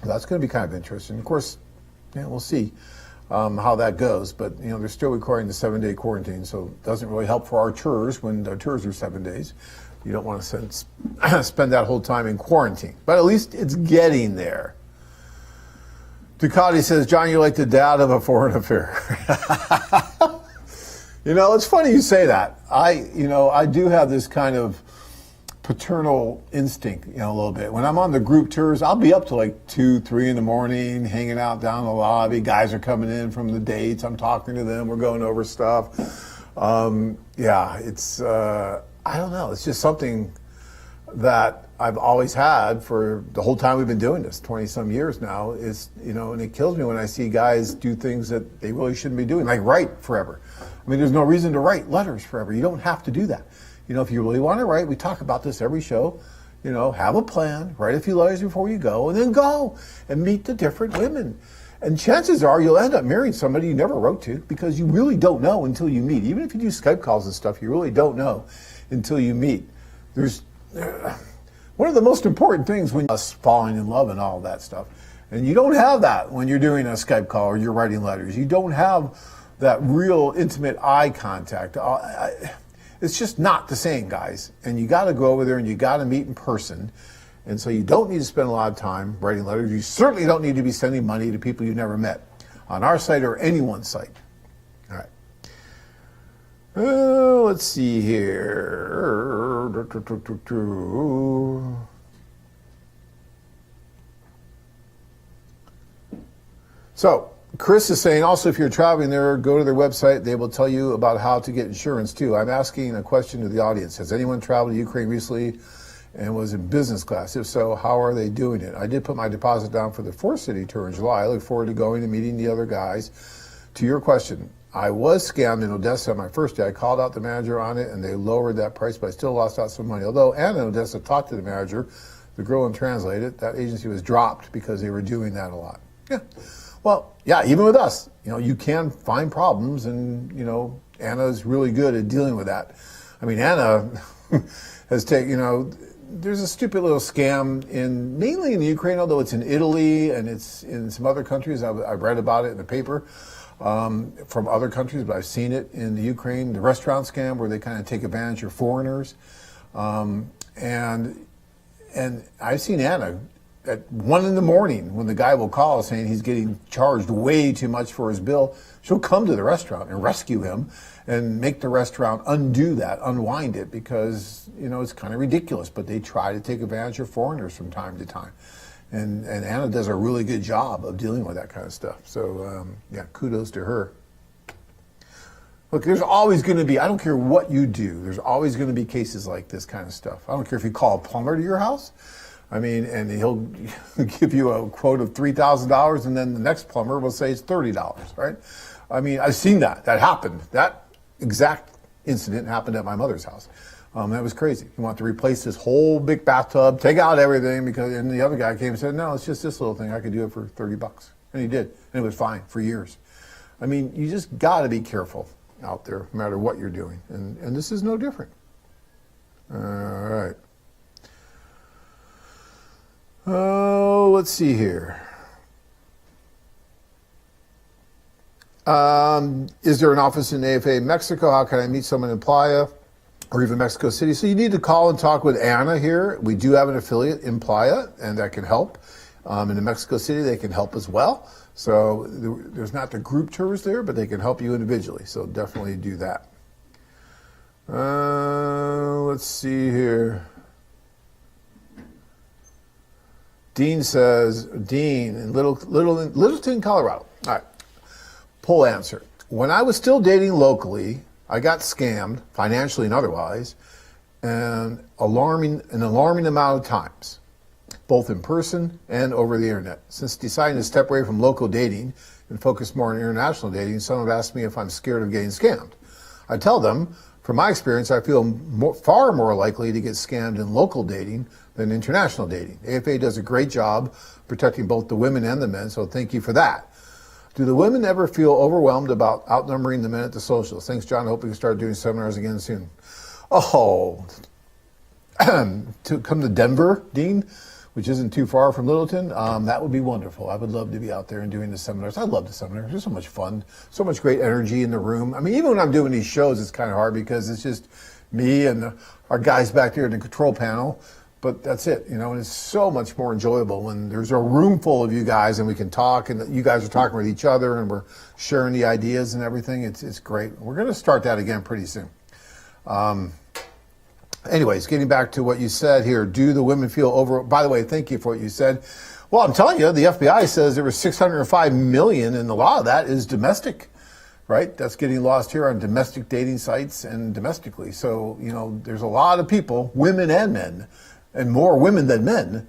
That's going to be kind of interesting. Of course, we'll see how that goes, but, they're still requiring the 7-day quarantine, so it doesn't really help for our tours when the tours are 7 days. You don't want to spend that whole time in quarantine. But at least it's getting there. Ducati says, John, you're like the dad of a foreign affair. It's funny you say that. I do have this kind of paternal instinct, a little bit. When I'm on the group tours, I'll be up to like 2, 3 in the morning, hanging out down the lobby. Guys are coming in from the dates. I'm talking to them. We're going over stuff. It's... I don't know. It's just something that I've always had for the whole time we've been doing this, 20-some years now, is, and it kills me when I see guys do things that they really shouldn't be doing, like write forever. I mean, there's no reason to write letters forever. You don't have to do that. If you really want to write, we talk about this every show, have a plan, write a few letters before you go, and then go and meet the different women. And chances are you'll end up marrying somebody you never wrote to because you really don't know until you meet. Even if you do Skype calls and stuff, you really don't know until you meet. There's one of the most important things when us falling in love and all that stuff. And you don't have that when you're doing a Skype call or you're writing letters. You don't have that real intimate eye contact. It's just not the same, guys. And you got to go over there and you got to meet in person. And so you don't need to spend a lot of time writing letters. You certainly don't need to be sending money to people you never met on our site or anyone's site. All right. Let's see here. So Chris is saying also if you're traveling there, go to their website. They will tell you about how to get insurance too. I'm asking a question to the audience. Has anyone traveled to Ukraine recently and was in business class? If so, how are they doing it? I did put my deposit down for the 4-city tour in July. I look forward to going and meeting the other guys. To your question, I was scammed in Odessa on my first day. I called out the manager on it, and they lowered that price, but I still lost out some money. Although Anna in Odessa talked to the manager, the girl and translate it, that agency was dropped because they were doing that a lot. Yeah. Well, yeah, even with us, you can find problems, and, Anna's really good at dealing with that. I mean, Anna has taken, there's a stupid little scam mainly in the Ukraine, although it's in Italy and it's in some other countries. I've read about it in the paper. From other countries, but I've seen it in the Ukraine, the restaurant scam where they kind of take advantage of foreigners. And I've seen Anna at 1 in the morning when the guy will call saying he's getting charged way too much for his bill. She'll come to the restaurant and rescue him and make the restaurant undo that, unwind it, because, it's kind of ridiculous, but they try to take advantage of foreigners from time to time. And Anna does a really good job of dealing with that kind of stuff. So, kudos to her. Look, there's always going to be, I don't care what you do, there's always going to be cases like this kind of stuff. I don't care if you call a plumber to your house, and he'll give you a quote of $3,000, and then the next plumber will say it's $30, right? I've seen that. That happened. That exact incident happened at my mother's house. That was crazy. He wanted to replace this whole big bathtub, take out everything, and the other guy came and said, no, it's just this little thing. I could do it for $30. And he did. And it was fine for years. I mean, you just got to be careful out there, no matter what you're doing. And this is no different. All right. Oh, let's see here. Is there an office in AFA Mexico? How can I meet someone in Playa or even Mexico City? So you need to call and talk with Anna here. We do have an affiliate in Playa, and that can help. In the Mexico City, they can help as well. So there's not the group tours there, but they can help you individually. So definitely do that. Let's see here. Dean says, Dean in Littleton, Colorado. All right. Poll answer. When I was still dating locally, I got scammed, financially and otherwise, an alarming amount of times, both in person and over the internet. Since deciding to step away from local dating and focus more on international dating, some have asked me if I'm scared of getting scammed. I tell them, from my experience, I feel far more likely to get scammed in local dating than international dating. AFA does a great job protecting both the women and the men, so thank you for that. Do the women ever feel overwhelmed about outnumbering the men at the socials? Thanks, John. I hope we can start doing seminars again soon. Oh, to come to Denver, Dean, which isn't too far from Littleton, that would be wonderful. I would love to be out there and doing the seminars. I love the seminars. There's so much fun, so much great energy in the room. I mean, even when I'm doing these shows, it's kind of hard because it's just me and our guys back there in the control panel. But that's it, and it's so much more enjoyable when there's a room full of you guys and we can talk and you guys are talking with each other and we're sharing the ideas and everything. It's great. We're going to start that again pretty soon. Anyways, getting back to what you said here, do the women feel by the way, thank you for what you said. Well, I'm telling you, the FBI says there was 605 million and a lot of that is domestic, right? That's getting lost here on domestic dating sites and domestically. So, there's a lot of people, women and men, and more women than men,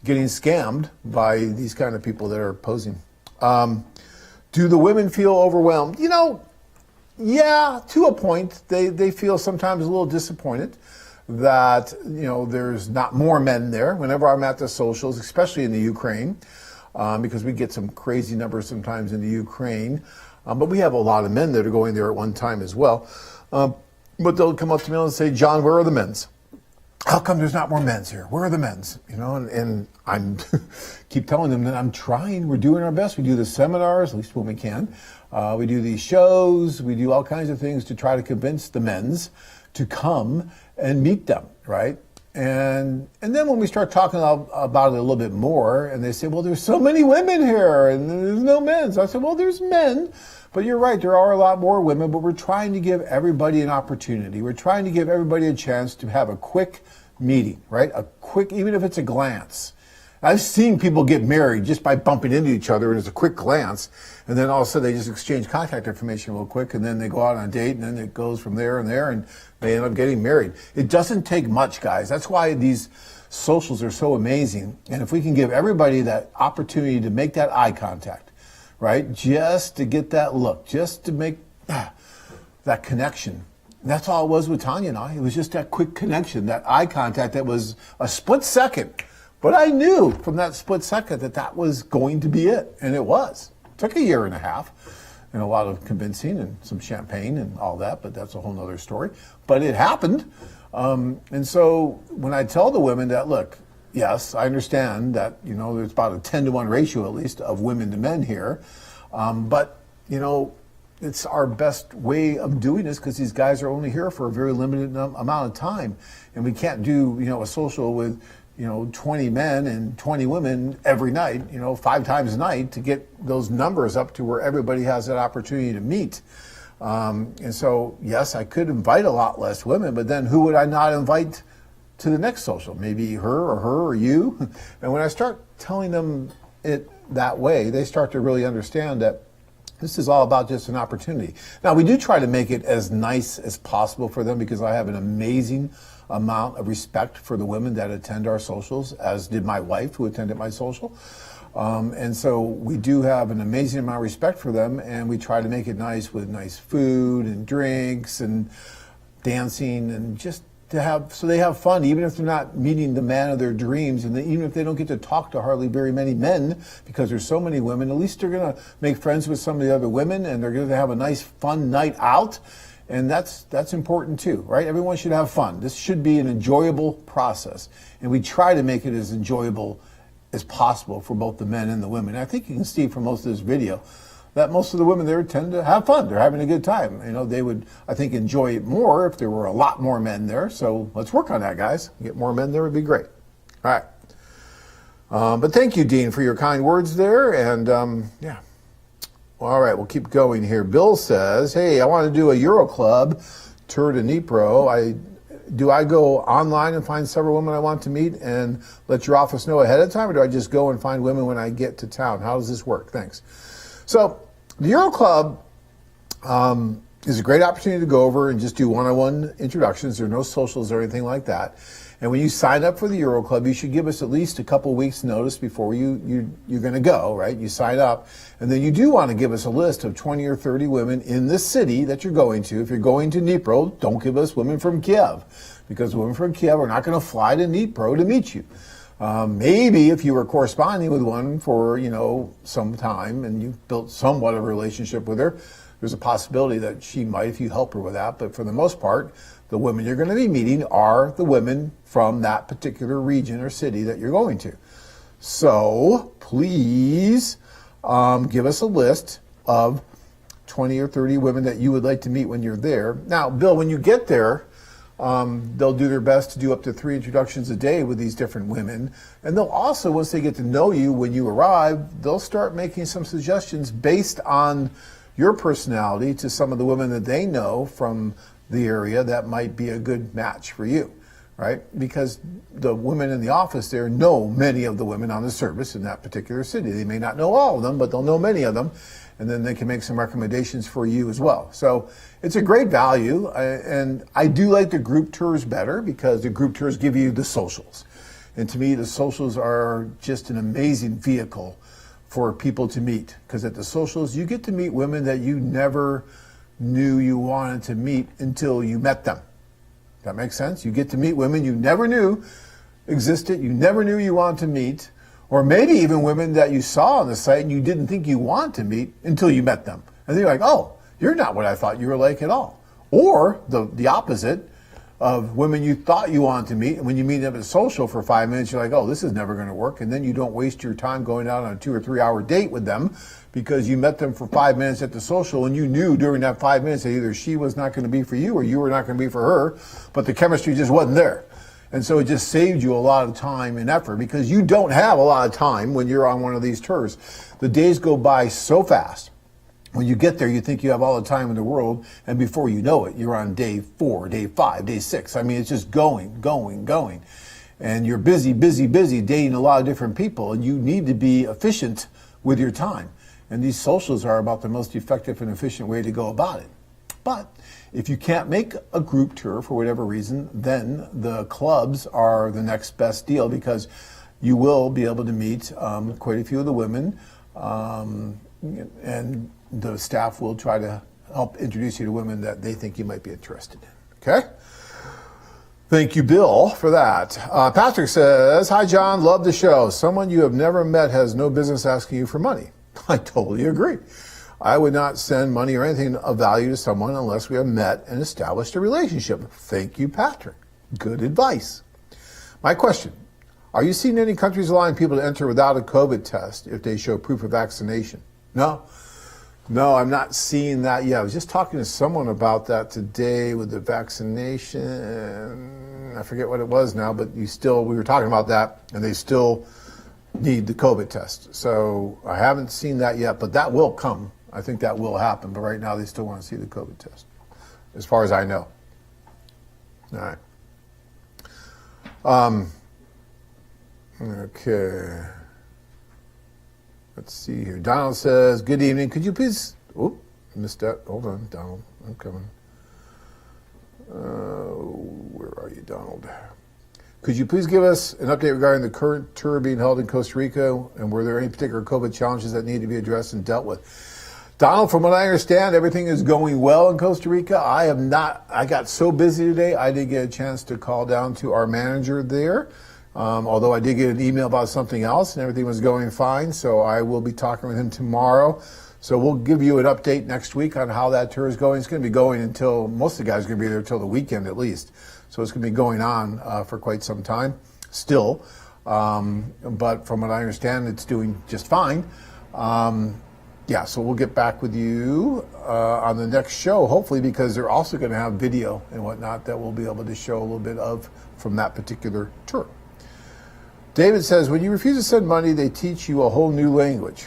getting scammed by these kind of people that are posing. Do the women feel overwhelmed? Yeah, to a point. They feel sometimes a little disappointed that, there's not more men there. Whenever I'm at the socials, especially in the Ukraine, because we get some crazy numbers sometimes in the Ukraine. But we have a lot of men that are going there at one time as well. But they'll come up to me and say, John, where are the men's? How come there's not more men's here? Where are the men's? And I'm keep telling them that I'm trying. We're doing our best. We do the seminars, at least when we can. We do these shows. We do all kinds of things to try to convince the men's to come and meet them, right? And then when we start talking about it a little bit more, and they say, well, there's so many women here, and there's no men. So I said, well, there's men. But you're right, there are a lot more women, but we're trying to give everybody an opportunity. We're trying to give everybody a chance to have a quick meeting, right? Even if it's a glance. I've seen people get married just by bumping into each other and it's a quick glance, and then all of a sudden they just exchange contact information real quick, and then they go out on a date, and then it goes from there and there, and they end up getting married. It doesn't take much, guys. That's why these socials are so amazing. And if we can give everybody that opportunity to make that eye contact, right? Just to get that look, just to make that connection. And that's all it was with Tanya and I. It was just that quick connection, that eye contact that was a split second. But I knew from that split second that was going to be it. And it was. It took a year and a half and a lot of convincing and some champagne and all that, but that's a whole nother story. But it happened. And so when I tell the women that, look, yes, I understand that, there's about a 10-to-1 ratio at least of women to men here. But, it's our best way of doing this because these guys are only here for a very limited amount of time. And we can't do, a social with, 20 men and 20 women every night, 5 times a night to get those numbers up to where everybody has that opportunity to meet. And so, yes, I could invite a lot less women, but then who would I not invite to the next social? Maybe her or you. And when I start telling them it that way, they start to really understand that this is all about just an opportunity. Now, we do try to make it as nice as possible for them because I have an amazing amount of respect for the women that attend our socials, as did my wife who attended my social. And so we do have an amazing amount of respect for them, and we try to make it nice with nice food and drinks and dancing, and just to have, so they have fun, even if they're not meeting the man of their dreams, and even if they don't get to talk to hardly very many men because there's so many women, at least they're going to make friends with some of the other women, and they're going to have a nice fun night out. And that's important too, right? Everyone should have fun. This should be an enjoyable process, and we try to make it as enjoyable as possible for both the men and the women. And I think you can see from most of this video that most of the women there tend to have fun. They're having a good time. You know, they would, I think, enjoy it more if there were a lot more men there. So let's work on that, guys. Get more men there would be great. All right. But thank you, Dean, for your kind words there. And yeah. All right, we'll keep going here. Bill says, hey, I want to do a Euro Club tour to Dnipro. Do I go online and find several women I want to meet and let your office know ahead of time, or do I just go and find women when I get to town? How does this work? Thanks. So the Euro Club is a great opportunity to go over and just do one-on-one introductions. There are no socials or anything like that. And when you sign up for the Euro Club, you should give us at least a couple weeks notice before you're going to go, right? You sign up, and then you do want to give us a list of 20 or 30 women in the city that you're going to. If you're going to Dnipro, don't give us women from Kiev, because women from Kiev are not going to fly to Dnipro to meet you. Maybe if you were corresponding with one for, some time and you've built somewhat of a relationship with her, there's a possibility that she might, if you help her with that. But for the most part, the women you're going to be meeting are the women from that particular region or city that you're going to. So please give us a list of 20 or 30 women that you would like to meet when you're there. Now, Bill, when you get there, they'll do their best to do up to 3 introductions a day with these different women. And they'll also, once they get to know you when you arrive, they'll start making some suggestions based on your personality to some of the women that they know from the area that might be a good match for you, right? Because the women in the office there know many of the women on the service in that particular city. They may not know all of them, but they'll know many of them. And then they can make some recommendations for you as well. So it's a great value. And I do like the group tours better because the group tours give you the socials. And to me, the socials are just an amazing vehicle for people to meet. Because at the socials, you get to meet women that you never knew you wanted to meet until you met them. That makes sense? You get to meet women you never knew existed, you never knew you wanted to meet, or maybe even women that you saw on the site and you didn't think you wanted to meet until you met them. And then you're like, oh, you're not what I thought you were like at all. Or the opposite of women you thought you wanted to meet, and when you meet them at social for 5 minutes, you're like, oh, this is never going to work. And then you don't waste your time going out on a 2 or 3 hour date with them because you met them for 5 minutes at the social and you knew during that 5 minutes that either she was not going to be for you or you were not going to be for her, but the chemistry just wasn't there. And so it just saved you a lot of time and effort because you don't have a lot of time when you're on one of these tours. The days go by so fast. When you get there, you think you have all the time in the world, and before you know it, you're on day 4, day 5, day 6. I mean, it's just going. And you're busy dating a lot of different people, and you need to be efficient with your time. And these socials are about the most effective and efficient way to go about it. But if you can't make a group tour for whatever reason, then the clubs are the next best deal because you will be able to meet quite a few of the women, and the staff will try to help introduce you to women that they think you might be interested in. Okay? Thank you, Bill, for that. Patrick says, hi, John, love the show. Someone you have never met has no business asking you for money. I totally agree. I would not send money or anything of value to someone unless we have met and established a relationship. Thank you, Patrick. Good advice. My question, are you seeing any countries allowing people to enter without a COVID test if they show proof of vaccination? No, I'm not seeing that yet. I was just talking to someone about that today with the vaccination. I forget what it was now, but we were talking about that, and they still need the COVID test. So I haven't seen that yet, but that will come. I think that will happen, but right now they still want to see the COVID test, as far as I know. All right. Okay. Let's see here. Donald says, good evening. Could you please... Oh, missed that. Hold on, Donald. I'm coming. Where are you, Donald? Could you please give us an update regarding the current tour being held in Costa Rica, and were there any particular COVID challenges that need to be addressed and dealt with? Donald, from what I understand, everything is going well in Costa Rica. I got so busy today, I didn't get a chance to call down to our manager there. Although I did get an email about something else and everything was going fine. So I will be talking with him tomorrow. So we'll give you an update next week on how that tour is going. It's going to be going until, most of the guys are going to be there until the weekend at least. So it's going to be going on for quite some time still. But from what I understand, it's doing just fine. Yeah, so we'll get back with you on the next show, hopefully, because they're also going to have video and whatnot that we'll be able to show a little bit of from that particular tour. David says, when you refuse to send money, they teach you a whole new language.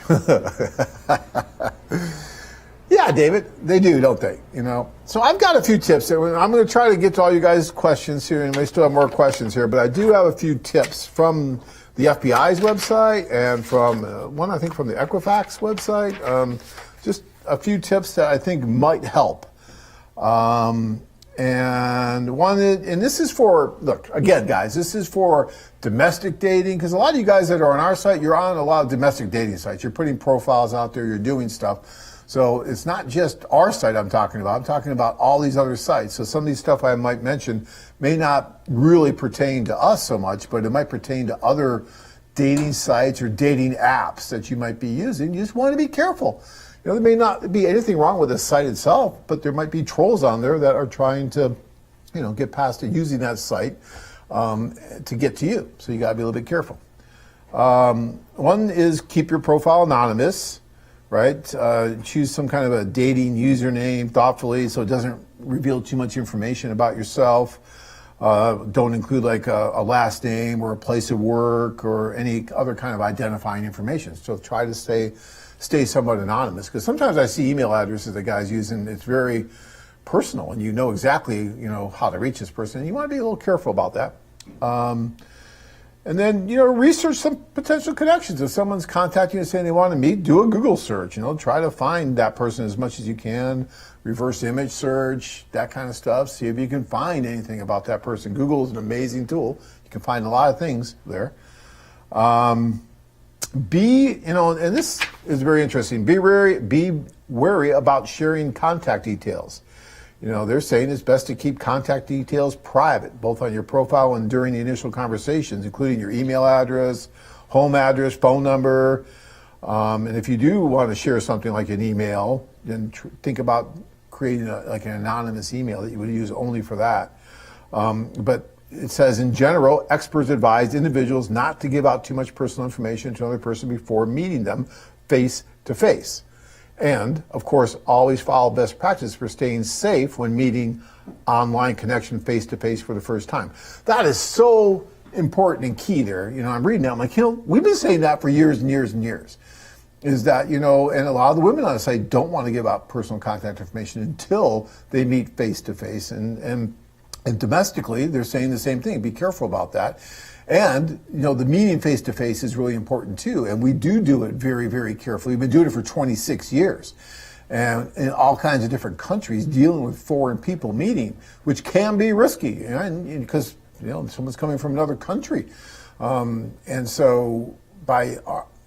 Yeah, David, they do, don't they? You know. So I've got a few tips. I'm going to try to get to all you guys' questions here, and we still have more questions here, but I do have a few tips from the FBI's website and from one, I think, from the Equifax website. Just a few tips that I think might help. And one, and this is for, look, again, guys, this is for domestic dating, because a lot of you guys that are on our site, you're on a lot of domestic dating sites. You're putting profiles out there, you're doing stuff. So it's not just our site I'm talking about. I'm talking about all these other sites. So some of these stuff I might mention may not really pertain to us so much, but it might pertain to other dating sites or dating apps that you might be using. You just want to be careful. You know, there may not be anything wrong with the site itself, but there might be trolls on there that are trying to, you know, get past it using that site to get to you. So you got to be a little bit careful. One is keep your profile anonymous. Right? Choose some kind of a dating username thoughtfully so it doesn't reveal too much information about yourself. Don't include like a last name or a place of work or any other kind of identifying information. So try to stay somewhat anonymous, because sometimes I see email addresses that guys use and it's very personal and you know exactly, you know, how to reach this person. And you want to be a little careful about that. And then, you know, research some potential connections. If someone's contacting you and saying they want to meet, do a Google search. You know, try to find that person as much as you can. Reverse image search, that kind of stuff. See if you can find anything about that person. Google is an amazing tool. You can find a lot of things there. You know, and this is very interesting. Be wary about sharing contact details. You know, they're saying it's best to keep contact details private, both on your profile and during the initial conversations, including your email address, home address, phone number. And if you do want to share something like an email, then think about creating like an anonymous email that you would use only for that. But it says, in general, experts advise individuals not to give out too much personal information to another person before meeting them face to face. And, of course, always follow best practice for staying safe when meeting online connection face-to-face for the first time. That is so important and key there. You know, I'm reading that. I'm like, you know, we've been saying that for years and years and years. Is that, you know, and a lot of the women on the site don't want to give out personal contact information until they meet face-to-face. And domestically, they're saying the same thing. Be careful about that. And, you know, the meeting face-to-face is really important, too. And we do it very, very carefully. We've been doing it for 26 years. And in all kinds of different countries, dealing with foreign people meeting, which can be risky, you know, because, you know, someone's coming from another country. And so by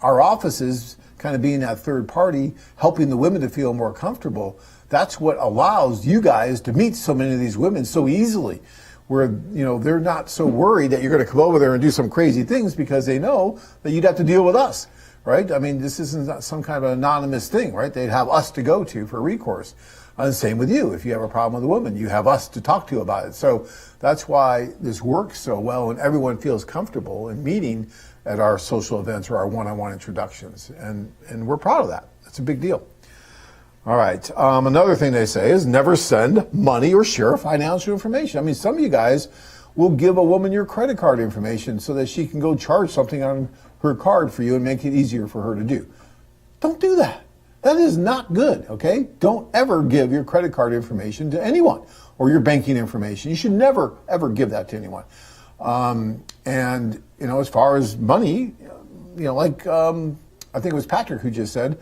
our offices kind of being that third party, helping the women to feel more comfortable, that's what allows you guys to meet so many of these women so easily, where, you know, they're not so worried that you're going to come over there and do some crazy things, because they know that you'd have to deal with us, right? I mean, this isn't some kind of an anonymous thing, right? They'd have us to go to for recourse. And same with you. If you have a problem with a woman, you have us to talk to about it. So that's why this works so well, and everyone feels comfortable in meeting at our social events or our one-on-one introductions. And we're proud of that. It's a big deal. All right. Another thing they say is never send money or share financial information. I mean, some of you guys will give a woman your credit card information so that she can go charge something on her card for you and make it easier for her to do. Don't do that. That is not good, okay? Don't ever give your credit card information to anyone, or your banking information. You should never, ever give that to anyone. And, you know, as far as money, you know, like I think it was Patrick who just said,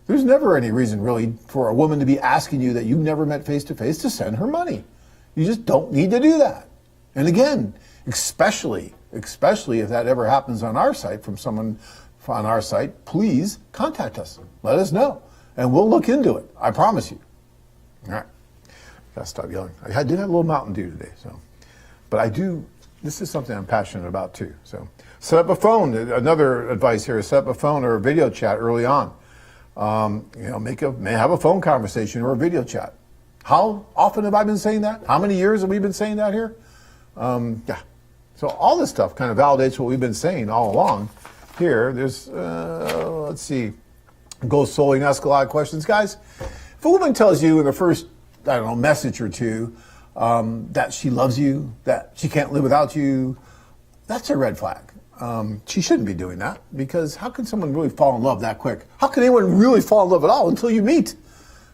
there's never any reason really for a woman to be asking you that you've never met face-to-face to send her money. You just don't need to do that. And again, especially if that ever happens on our site from someone on our site, please contact us. Let us know. and we'll look into it. I promise you. All right. Gotta stop yelling. I did have a little Mountain Dew today, so. But I do, this is something I'm passionate about too. So set up a phone. Another advice here is set up a phone or a video chat early on. Have a phone conversation or a video chat. How often have I been saying that? How many years have we been saying that here? Yeah. So all this stuff kind of validates what we've been saying all along. Here, there's, let's see, go solely and ask a lot of questions. Guys, if a woman tells you in the first, message or two, that she loves you, that she can't live without you, that's a red flag. She shouldn't be doing that, because how can someone really fall in love that quick? How can anyone really fall in love at all until you meet,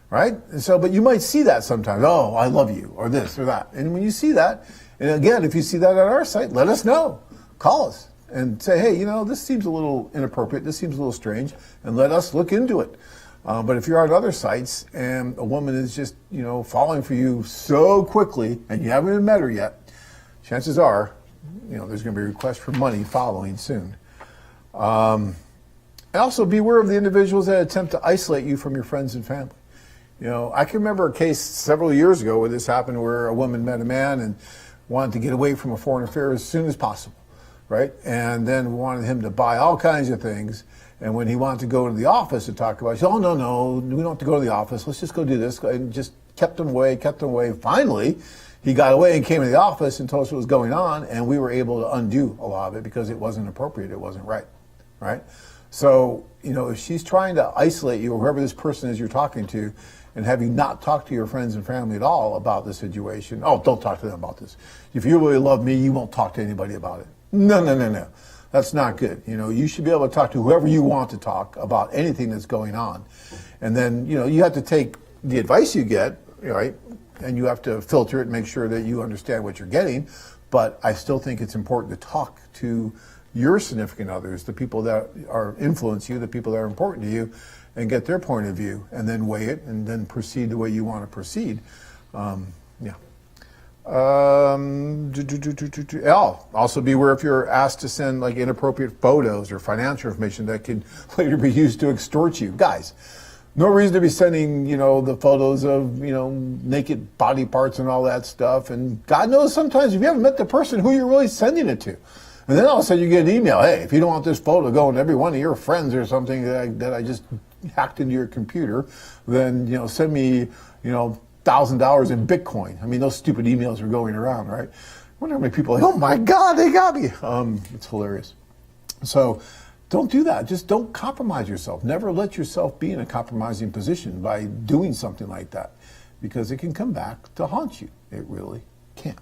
right? And so, but you might see that sometimes. Oh, I love you, or this or that. And when you see that, and again, if you see that at our site, let us know. Call us and say, hey, this seems a little inappropriate. This seems a little strange, and let us look into it. But if you're on other sites and a woman is just, falling for you so quickly and you haven't even met her yet, chances are, there's going to be a request for money following soon. And also beware of the individuals that attempt to isolate you from your friends and family. I can remember a case several years ago where this happened, where a woman met a man and wanted to get away from a foreign affair as soon as possible, right? And then wanted him to buy all kinds of things. And when he wanted to go to the office to talk about it, he said, oh, no, we don't have to go to the office. Let's just go do this. And just kept him away. Finally, he got away and came to the office and told us what was going on, and we were able to undo a lot of it because it wasn't appropriate. It wasn't right? So, if she's trying to isolate you, or whoever this person is you're talking to, and have you not talked to your friends and family at all about the situation, oh, don't talk to them about this. If you really love me, you won't talk to anybody about it. No. That's not good. You should be able to talk to whoever you want to talk about anything that's going on. And then, you have to take the advice you get, right? And you have to filter it and make sure that you understand what you're getting. But I still think it's important to talk to your significant others, the people that influence you, the people that are important to you, and get their point of view, and then weigh it, and then proceed the way you want to proceed. Also beware if you're asked to send inappropriate photos or financial information that could later be used to extort you. Guys, no reason to be sending, the photos of, naked body parts and all that stuff. And God knows sometimes if you haven't met the person, who you're really sending it to. And then all of a sudden you get an email, hey, if you don't want this photo going to every one of your friends or something that I just hacked into your computer, then, send me, $1,000 in Bitcoin. I mean, those stupid emails are going around, right? I wonder how many people are like, oh my God, they got me. It's hilarious. So don't do that. Just don't compromise yourself. Never let yourself be in a compromising position by doing something like that, because it can come back to haunt you. It really can.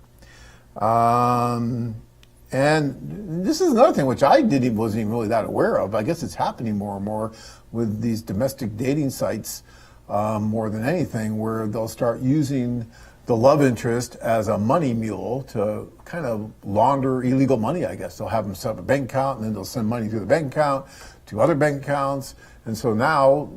And this is another thing which I wasn't even really that aware of. I guess it's happening more and more with these domestic dating sites, more than anything, where they'll start using the love interest as a money mule to kind of launder illegal money, I guess. They'll have them set up a bank account, and then they'll send money through the bank account to other bank accounts. And so now,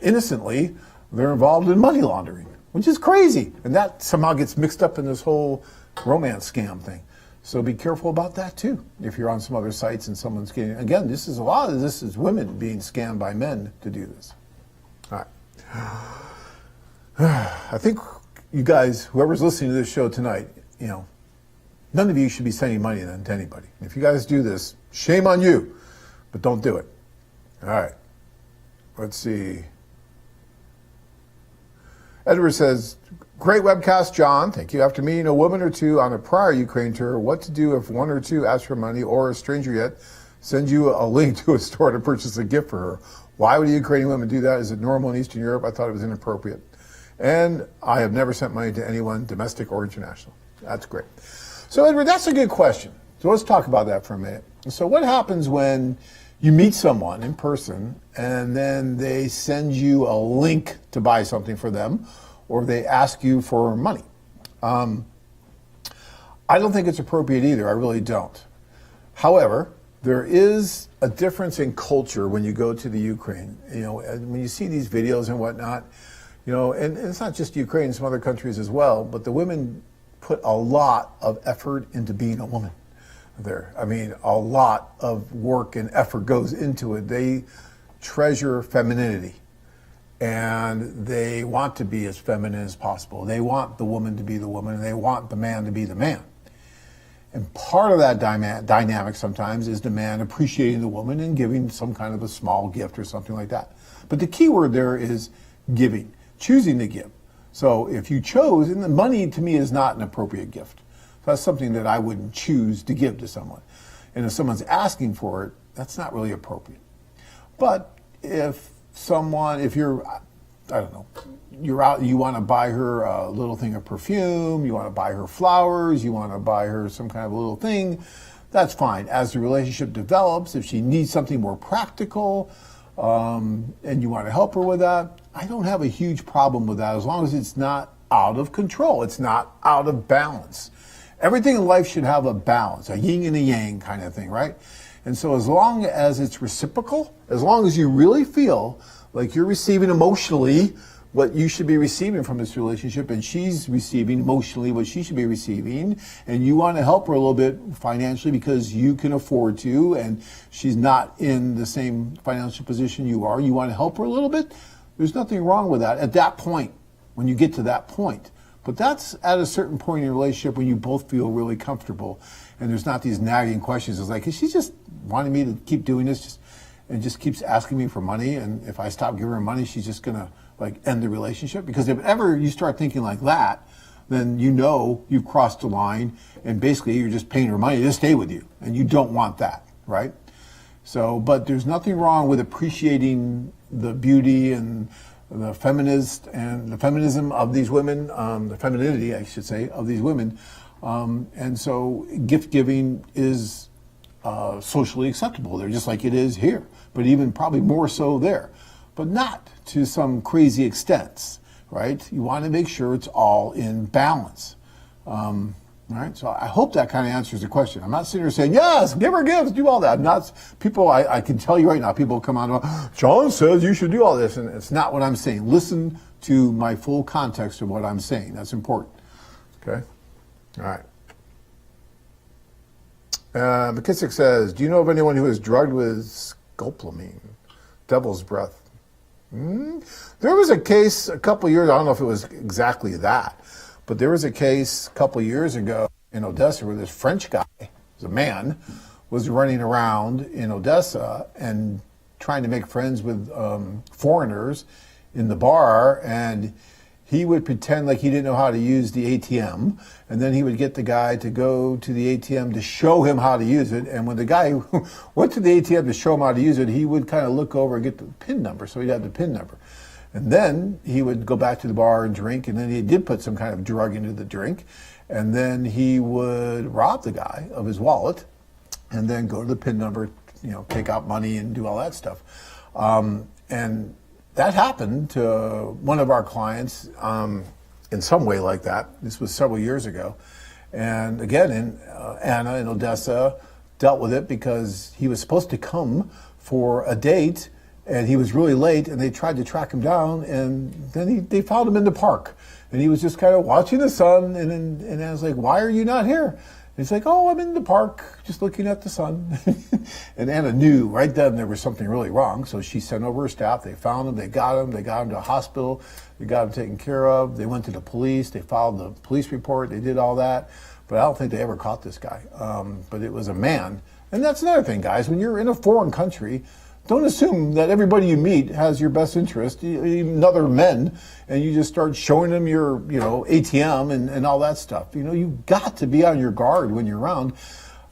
innocently, they're involved in money laundering, which is crazy. And that somehow gets mixed up in this whole romance scam thing. So be careful about that too. If you're on some other sites and someone's getting, again, a lot of this is women being scammed by men to do this. All right. I think you guys, whoever's listening to this show tonight, none of you should be sending money then to anybody. If you guys do this, shame on you, but don't do it. All right. Let's see. Edward says, great webcast, John. Thank you. After meeting a woman or two on a prior Ukraine tour, what to do if one or two ask for money, or a stranger yet sends you a link to a store to purchase a gift for her? Why would a Ukrainian woman do that? Is it normal in Eastern Europe? I thought it was inappropriate. And I have never sent money to anyone, domestic or international. That's great. So, Edward, that's a good question. So let's talk about that for a minute. So what happens when you meet someone in person and then they send you a link to buy something for them, or they ask you for money? I don't think it's appropriate either. I really don't. However, there is a difference in culture when you go to the Ukraine. And when you see these videos and whatnot, and it's not just Ukraine, some other countries as well, but the women put a lot of effort into being a woman there. I mean, a lot of work and effort goes into it. They treasure femininity. and they want to be as feminine as possible. They want the woman to be the woman, and they want the man to be the man. And part of that dynamic sometimes is the man appreciating the woman and giving some kind of a small gift or something like that. But the key word there is giving, choosing to give. So if you chose, and the money to me is not an appropriate gift. So that's something that I wouldn't choose to give to someone. And if someone's asking for it, that's not really appropriate. But if you're, I don't know, you're out, you want to buy her a little thing of perfume, you want to buy her flowers, you want to buy her some kind of a little thing, that's fine. As the relationship develops, if she needs something more practical, and you want to help her with that, I don't have a huge problem with that as long as it's not out of control. It's not out of balance. Everything in life should have a balance, a yin and a yang kind of thing, right? And so as long as it's reciprocal, as long as you really feel like you're receiving emotionally what you should be receiving from this relationship, and she's receiving emotionally what she should be receiving, and you want to help her a little bit financially because you can afford to, and she's not in the same financial position you are, you want to help her a little bit, there's nothing wrong with that at that point, when you get to that point. But that's at a certain point in your relationship when you both feel really comfortable, and there's not these nagging questions. It's like, is she just wanting me to keep doing this and just keeps asking me for money, and if I stop giving her money, she's just going to end the relationship? Because if ever you start thinking like that, then you know you've crossed the line, and basically you're just paying her money to stay with you, and you don't want that, right? So, but there's nothing wrong with appreciating the beauty and the feminist and the feminism of these women, the femininity, I should say, of these women. And so gift giving is socially acceptable there, just like it is here, but even probably more so there, but not to some crazy extents, right? You want to make sure it's all in balance. Right? So I hope that kind of answers the question. I'm not sitting here saying, yes, give her gifts, do all that. I'm not, people, I can tell you right now, people come on, John says you should do all this, and it's not what I'm saying. Listen to my full context of what I'm saying. That's important. Okay? All right. McKissick says, do you know of anyone who is drugged with scopolamine, devil's breath? There was a case a couple years, I don't know if it was exactly that, but there was a case a couple years ago in Odessa where this French guy, a man, was running around in Odessa and trying to make friends with foreigners in the bar, and he would pretend like he didn't know how to use the ATM, and then he would get the guy to go to the ATM to show him how to use it. And when the guy went to the ATM to show him how to use it, he would kind of look over and get the PIN number, so he'd have the PIN number. And then he would go back to the bar and drink, and then he did put some kind of drug into the drink, and then he would rob the guy of his wallet, and then go to the PIN number, take out money and do all that stuff. And that happened to one of our clients in some way like that. This was several years ago. And again, Anna in Odessa dealt with it because he was supposed to come for a date, and he was really late, and they tried to track him down, and then they found him in the park. And he was just kind of watching the sun, and I was like, why are you not here? And he's like, oh, I'm in the park, just looking at the sun. And Anna knew right then there was something really wrong, so she sent over her staff. They found him, they got him to a hospital, they got him taken care of. They went to the police, they filed the police report, they did all that. But I don't think they ever caught this guy. But it was a man. And that's another thing, guys, when you're in a foreign country, don't assume that everybody you meet has your best interest, even other men, and you just start showing them your, ATM and all that stuff. You've got to be on your guard when you're around,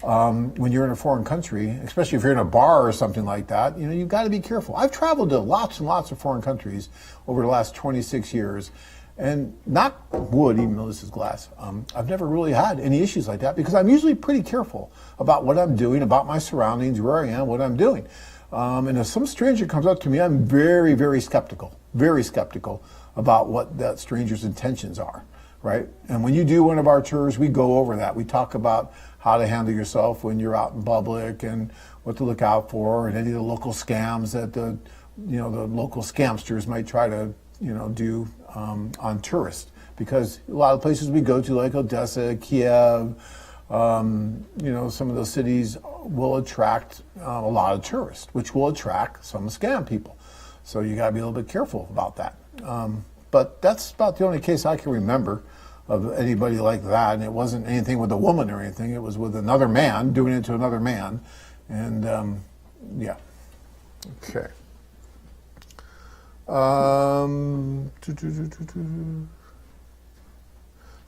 when you're in a foreign country, especially if you're in a bar or something like that. You've got to be careful. I've traveled to lots and lots of foreign countries over the last 26 years, and knock wood, even though this is glass, I've never really had any issues like that because I'm usually pretty careful about what I'm doing, about my surroundings, where I am, what I'm doing. And if some stranger comes up to me, I'm very, very skeptical about what that stranger's intentions are, right? And when you do one of our tours, we go over that. We talk about how to handle yourself when you're out in public and what to look out for, and any of the local scams that the local scamsters might try to, do on tourists. Because a lot of places we go to, like Odessa, Kiev, some of those cities will attract a lot of tourists, which will attract some scam people. So you got to be a little bit careful about that. But that's about the only case I can remember of anybody like that. And it wasn't anything with a woman or anything. It was with another man doing it to another man. And yeah. Okay.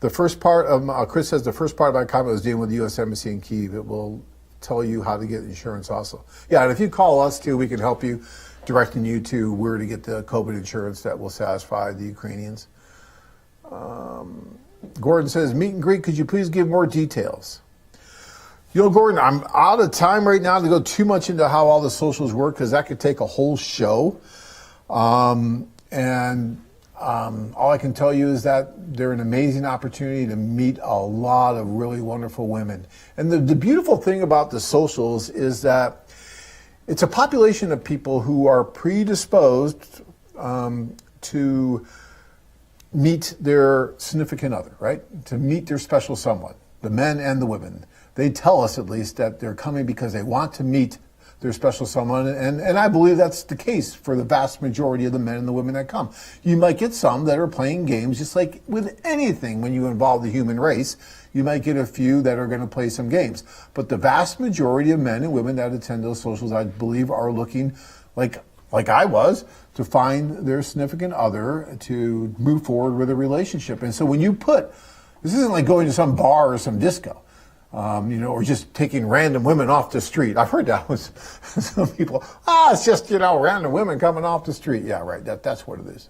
The first part of Chris says the first part of my comment was dealing with the U.S. Embassy in Kyiv. It will tell you how to get insurance also. Yeah, and if you call us too, we can help you, directing you to where to get the COVID insurance that will satisfy the Ukrainians. Gordon says, meet and greet, could you please give more details? You know, Gordon, I'm out of time right now to go too much into how all the socials work because that could take a whole show. All I can tell you is that they're an amazing opportunity to meet a lot of really wonderful women. And the beautiful thing about the socials is that it's a population of people who are predisposed to meet their significant other, right? To meet their special someone, the men and the women. They tell us at least that they're coming because they want to meet their special someone, and I believe that's the case for the vast majority of the men and the women that come. You might get some that are playing games, just like with anything when you involve the human race. You might get a few that are going to play some games. But the vast majority of men and women that attend those socials, I believe, are looking like I was, to find their significant other to move forward with a relationship. And so when you this isn't like going to some bar or some disco. Or just taking random women off the street. I've heard that with some people. It's just, random women coming off the street. Yeah, right. That's what it is.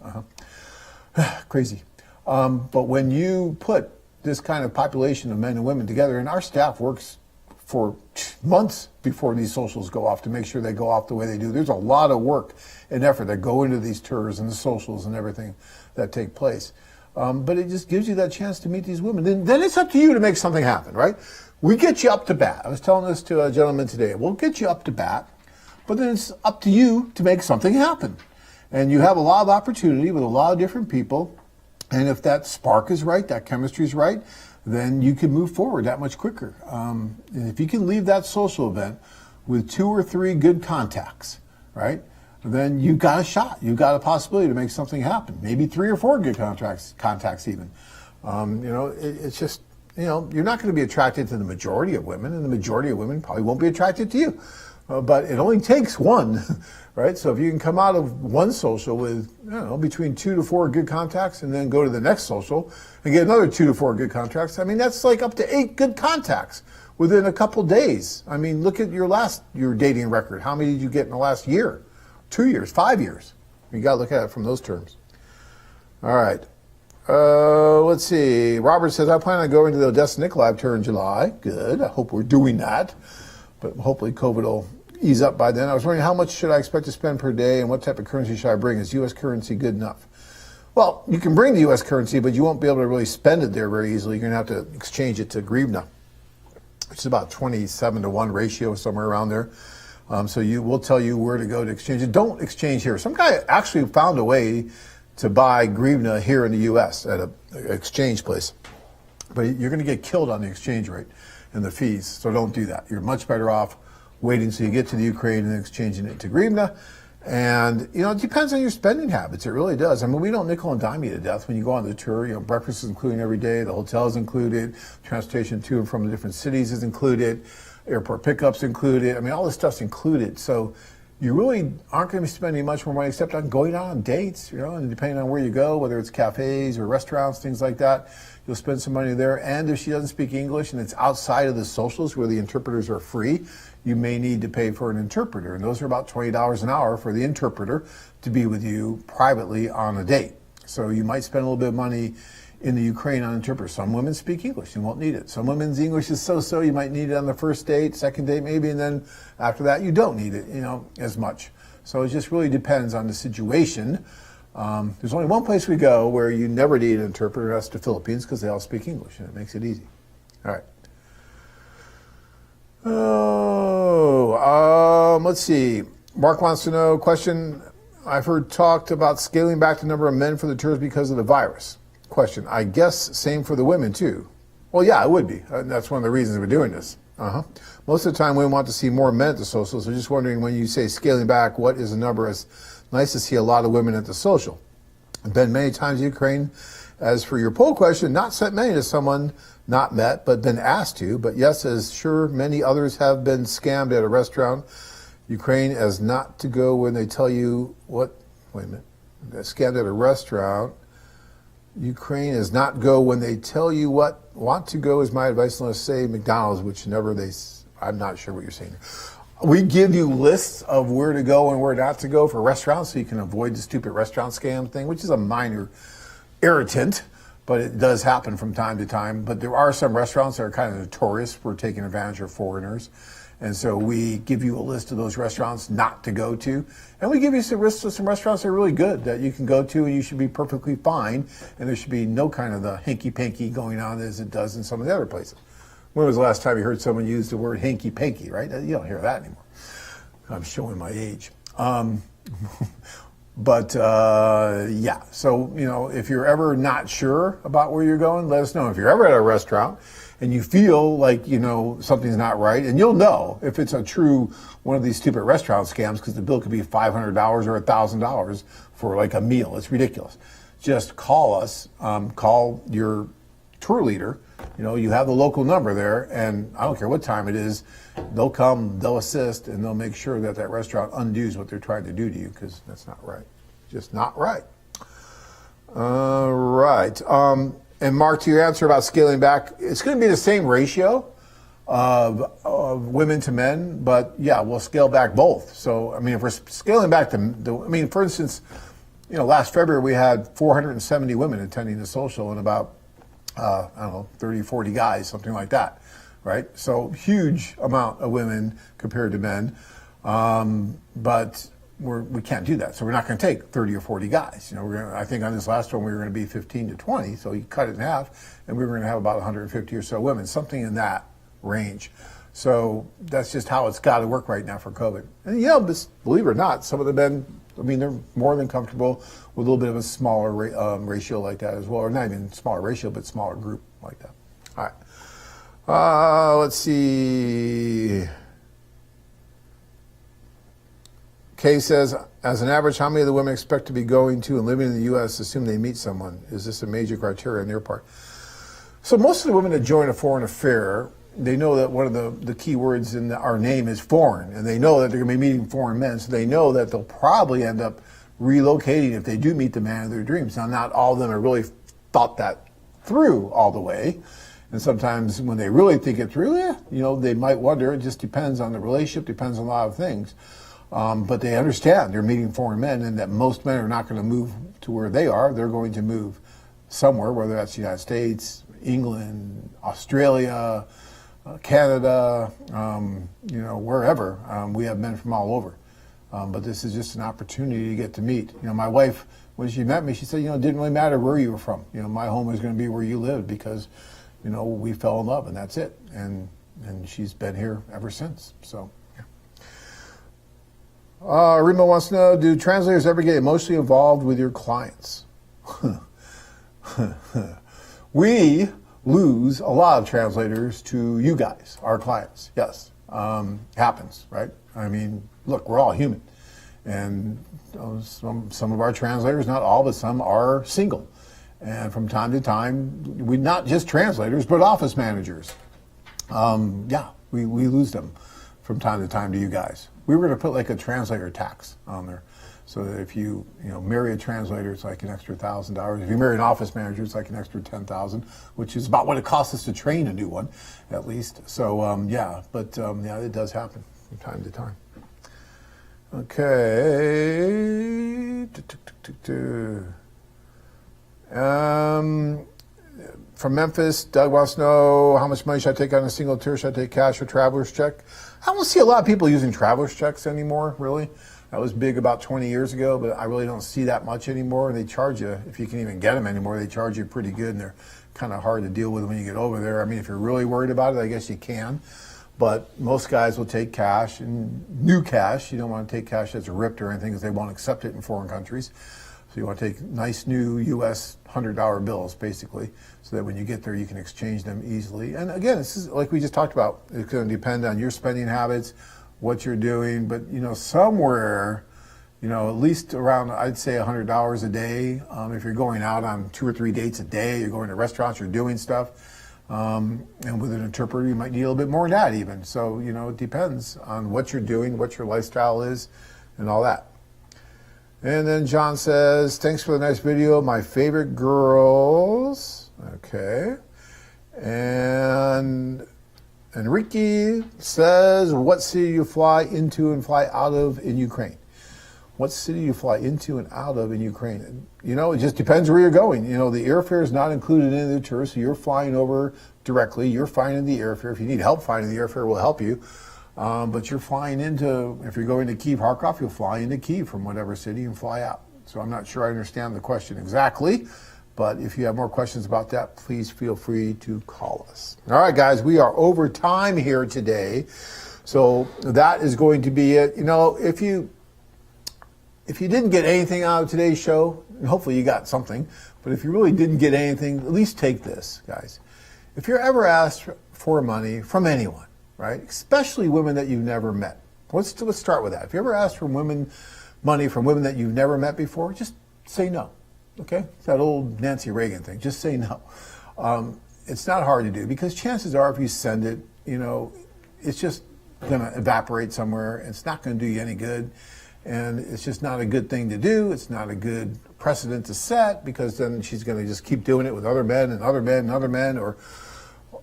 Crazy. But when you put this kind of population of men and women together, and our staff works for months before these socials go off to make sure they go off the way they do. There's a lot of work and effort that go into these tours and the socials and everything that take place. But it just gives you that chance to meet these women. Then it's up to you to make something happen, right? We get you up to bat. I was telling this to a gentleman today. We'll get you up to bat, but then it's up to you to make something happen. And you have a lot of opportunity with a lot of different people. And if that spark is right, that chemistry is right, then you can move forward that much quicker. And if you can leave that social event with 2 or 3 good contacts, right, then you've got a shot. You've got a possibility to make something happen. Maybe 3 or 4 good contacts even. It's just, you're not going to be attracted to the majority of women, and the majority of women probably won't be attracted to you. But it only takes one, right? So if you can come out of one social with, between 2 to 4 good contacts, and then go to the next social and get another 2 to 4 good contacts, that's like up to 8 good contacts within a couple days. Look at your dating record. How many did you get in the last year? 2 years, 5 years. You got to look at it from those terms. All right. Let's see. Robert says, I plan on going to the Odessa Nikolai tour in July. Good. I hope we're doing that. But hopefully COVID will ease up by then. I was wondering, how much should I expect to spend per day, and what type of currency should I bring? Is U.S. currency good enough? Well, you can bring the U.S. currency, but you won't be able to really spend it there very easily. You're going to have to exchange it to hryvnia, which is about 27-to-1 ratio, somewhere around there. So we'll tell you where to go to exchange it. Don't exchange here. Some guy actually found a way to buy hryvnia here in the U.S. at an exchange place. But you're going to get killed on the exchange rate and the fees, so don't do that. You're much better off waiting until you get to the Ukraine and exchanging it to hryvnia. And, it depends on your spending habits. It really does. We don't nickel and dime you to death when you go on the tour. Breakfast is included every day. The hotel is included. Transportation to and from the different cities is included. Airport pickups included. All this stuff's included. So you really aren't going to be spending much more money except on going out on dates, and depending on where you go, whether it's cafes or restaurants, things like that, you'll spend some money there. And if she doesn't speak English and it's outside of the socials where the interpreters are free, you may need to pay for an interpreter. And those are about $20 an hour for the interpreter to be with you privately on a date. So you might spend a little bit of money in the Ukraine on interpreter. Some women speak English, you won't need it. Some women's English is so-so, you might need it on the first date, second date maybe, and then after that you don't need it, as much. So it just really depends on the situation. There's only one place we go where you never need an interpreter, that's the Philippines, because they all speak English, and it makes it easy. All right. Let's see. Mark wants to know, question, I've heard talked about scaling back the number of men for the tours because of the virus. Question, I guess same for the women too. Well, yeah, it would be. That's one of the reasons we're doing this. Most of the time we want to see more men at the socials. So just wondering, when you say scaling back, what is the number as Nice to see a lot of women at the social. I've been many times in Ukraine. As for your poll question, not sent many to someone not met, but been asked to. But yes, as sure many others have been scammed at a restaurant. Ukraine as not to go when they tell you what, wait a minute, scammed at a restaurant. Ukraine is not go when they tell you what. Want to go is my advice, unless say McDonald's, which never they, I'm not sure what you're saying. We give you lists of where to go and where not to go for restaurants so you can avoid the stupid restaurant scam thing, which is a minor irritant, but it does happen from time to time. But there are some restaurants that are kind of notorious for taking advantage of foreigners. And so we give you a list of those restaurants not to go to. And we give you some lists of some restaurants that are really good that you can go to and you should be perfectly fine. And there should be no kind of the hanky-panky going on as it does in some of the other places. When was the last time you heard someone use the word hanky-panky, right? You don't hear that anymore. I'm showing my age. Yeah, so, you know, if you're ever not sure about where you're going, let us know. If you're ever at a restaurant and you feel like, you know, something's not right, and you'll know if it's a true one of these stupid restaurant scams, because the bill could be $500 or $1,000 for like a meal. It's ridiculous. Just call us, call your tour leader. You know, you have the local number there, and I don't care what time it is, they'll come, they'll assist, and they'll make sure that that restaurant undoes what they're trying to do to you, because that's not right. Just not right. Right. And Mark, to your answer about scaling back, it's going to be the same ratio of women to men, but yeah, we'll scale back both. So, I mean, if we're scaling back for instance, you know, last February we had 470 women attending the social and about, I don't know, 30, 40 guys, something like that, right? So huge amount of women compared to men, but we can't do that. So we're not going to take 30 or 40 guys. You know, I think on this last one we were going to be 15 to 20, so you cut it in half, and we were going to have about 150 or so women, something in that range. So that's just how it's got to work right now for COVID. And, you know, believe it or not, some of the men, I mean, they're more than comfortable with a little bit of a smaller ratio like that as well, or not even smaller ratio, but smaller group like that. All right. Let's see. Kay says, as an average, how many of the women expect to be going to and living in the U.S. assume they meet someone? Is this a major criteria on their part? So most of the women that join a foreign affair, they know that one of the key words in our name is foreign, and they know that they're going to be meeting foreign men, so they know that they'll probably end up relocating if they do meet the man of their dreams. Now, not all of them have really thought that through all the way, and sometimes when they really think it through, you know, they might wonder. It just depends on the relationship, depends on a lot of things. But they understand they're meeting foreign men and that most men are not going to move to where they are. They're going to move somewhere, whether that's the United States, England, Australia, Canada, you know, wherever. We have men from all over. But this is just an opportunity to get to meet. You know, my wife, when she met me, she said, you know, it didn't really matter where you were from. You know, my home is going to be where you lived because, you know, we fell in love and that's it. And she's been here ever since. So. Remo wants to know, do translators ever get emotionally involved with your clients? We lose a lot of translators to you guys, our clients. Yes, happens, right? I mean, look, we're all human. And some of our translators, not all, but some are single. And from time to time, we not just translators, but office managers. We lose them from time to time to you guys. We were going to put like a translator tax on there, so that if you marry a translator, it's like an extra $1,000. If you marry an office manager, it's like an extra $10,000, which is about what it costs us to train a new one, at least. So it does happen from time to time. Okay. From Memphis, Doug wants to know, how much money should I take on a single tour? Should I take cash or traveler's check? I don't see a lot of people using traveler's checks anymore, really. That was big about 20 years ago, but I really don't see that much anymore. They charge you, if you can even get them anymore, they charge you pretty good, and they're kind of hard to deal with when you get over there. I mean, if you're really worried about it, I guess you can. But most guys will take cash, and new cash. You don't want to take cash that's ripped or anything because they won't accept it in foreign countries. So you want to take nice new U.S. $100 bills, basically, so that when you get there, you can exchange them easily. And again, this is like we just talked about. It's going to depend on your spending habits, what you're doing. But, you know, somewhere at least around, I'd say $100 a day. If you're going out on 2 or 3 dates a day, you're going to restaurants, you're doing stuff. And with an interpreter, you might need a little bit more than that even. So, it depends on what you're doing, what your lifestyle is, and all that. And then John says, thanks for the nice video. My favorite girls. Okay. And Enrique says, what city do you fly into and fly out of in Ukraine? What city do you fly into and out of in Ukraine? It just depends where you're going. The airfare is not included in the tour, so you're flying over directly. You're finding the airfare. If you need help finding the airfare, we'll help you. But you're flying into, if you're going to Kyiv, Kharkov, you'll fly into Kyiv from whatever city and fly out. So I'm not sure I understand the question exactly, but if you have more questions about that, please feel free to call us. All right, guys, we are over time here today. So that is going to be it. If you didn't get anything out of today's show, and hopefully you got something, but if you really didn't get anything, at least take this, guys. If you're ever asked for money from anyone, right, especially women that you've never met, let's start with that. If you ever asked for money from women that you've never met before, just say no, okay? It's that old Nancy Reagan thing, just say no. It's not hard to do because chances are if you send it, it's just going to evaporate somewhere. It's not going to do you any good. And it's just not a good thing to do. It's not a good precedent to set because then she's going to just keep doing it with other men and other men and other men or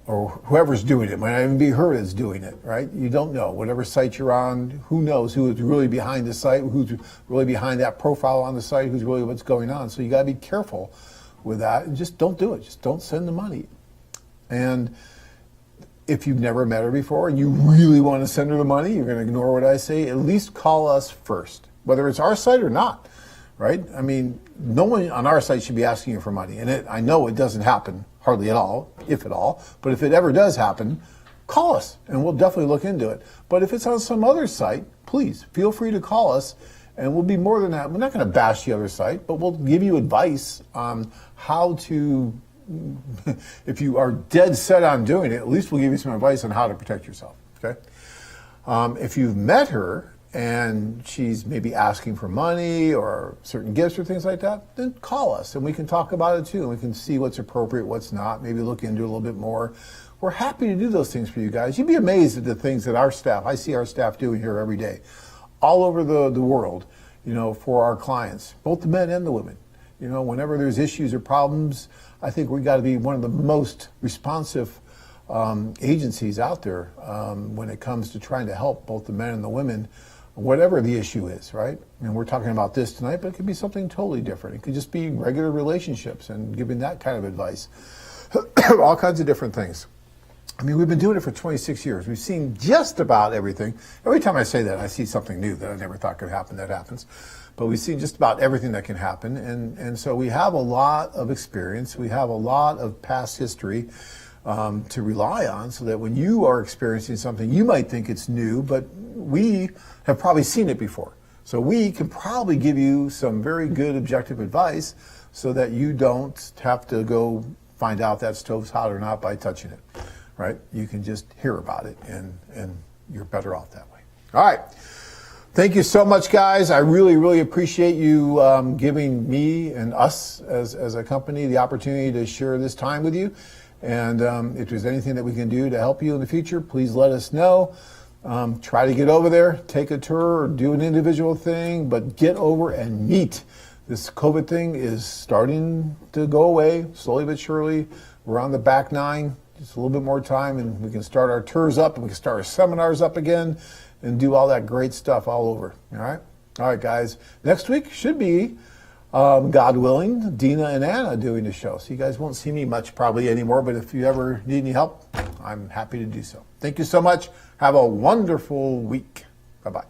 whoever's doing it. It might not even be her that's doing it, right? You don't know. Whatever site you're on, who knows who is really behind the site, who's really behind that profile on the site, who's really what's going on. So you got to be careful with that and just don't do it. Just don't send the money. And if you've never met her before and you really want to send her the money, you're going to ignore what I say, at least call us first, whether it's our site or not, right? I mean, no one on our site should be asking you for money. And I know it doesn't happen hardly at all, if at all, but if it ever does happen, call us and we'll definitely look into it. But if it's on some other site, please feel free to call us and we'll be more than that. We're not going to bash the other site, but we'll give you advice on how to, if you are dead set on doing it, at least we'll give you some advice on how to protect yourself, okay? If you've met her and she's maybe asking for money or certain gifts or things like that, then call us and we can talk about it too. And we can see what's appropriate, what's not, maybe look into it a little bit more. We're happy to do those things for you guys. You'd be amazed at the things that I see our staff doing here every day, all over the world, for our clients, both the men and the women. Whenever there's issues or problems, I think we got to be one of the most responsive agencies out there when it comes to trying to help both the men and the women, whatever the issue is, right? And we're talking about this tonight, but it could be something totally different. It could just be regular relationships and giving that kind of advice. All kinds of different things. I mean, we've been doing it for 26 years. We've seen just about everything. Every time I say that, I see something new that I never thought could happen that happens. But we've seen just about everything that can happen. And so we have a lot of experience. We have a lot of past history to rely on so that when you are experiencing something, you might think it's new, but we have probably seen it before. So we can probably give you some very good objective advice so that you don't have to go find out that stove's hot or not by touching it, right? You can just hear about it and you're better off that way. All right. Thank you so much, guys. I really, really appreciate you giving me and us as a company the opportunity to share this time with you. And if there's anything that we can do to help you in the future, please let us know. Try to get over there, take a tour, or do an individual thing, but get over and meet. This COVID thing is starting to go away, slowly but surely. We're on the back nine, just a little bit more time, and we can start our tours up, and we can start our seminars up again, and do all that great stuff all over, all right? All right, guys. Next week should be, God willing, Dina and Anna doing the show. So you guys won't see me much probably anymore, but if you ever need any help, I'm happy to do so. Thank you so much. Have a wonderful week. Bye-bye.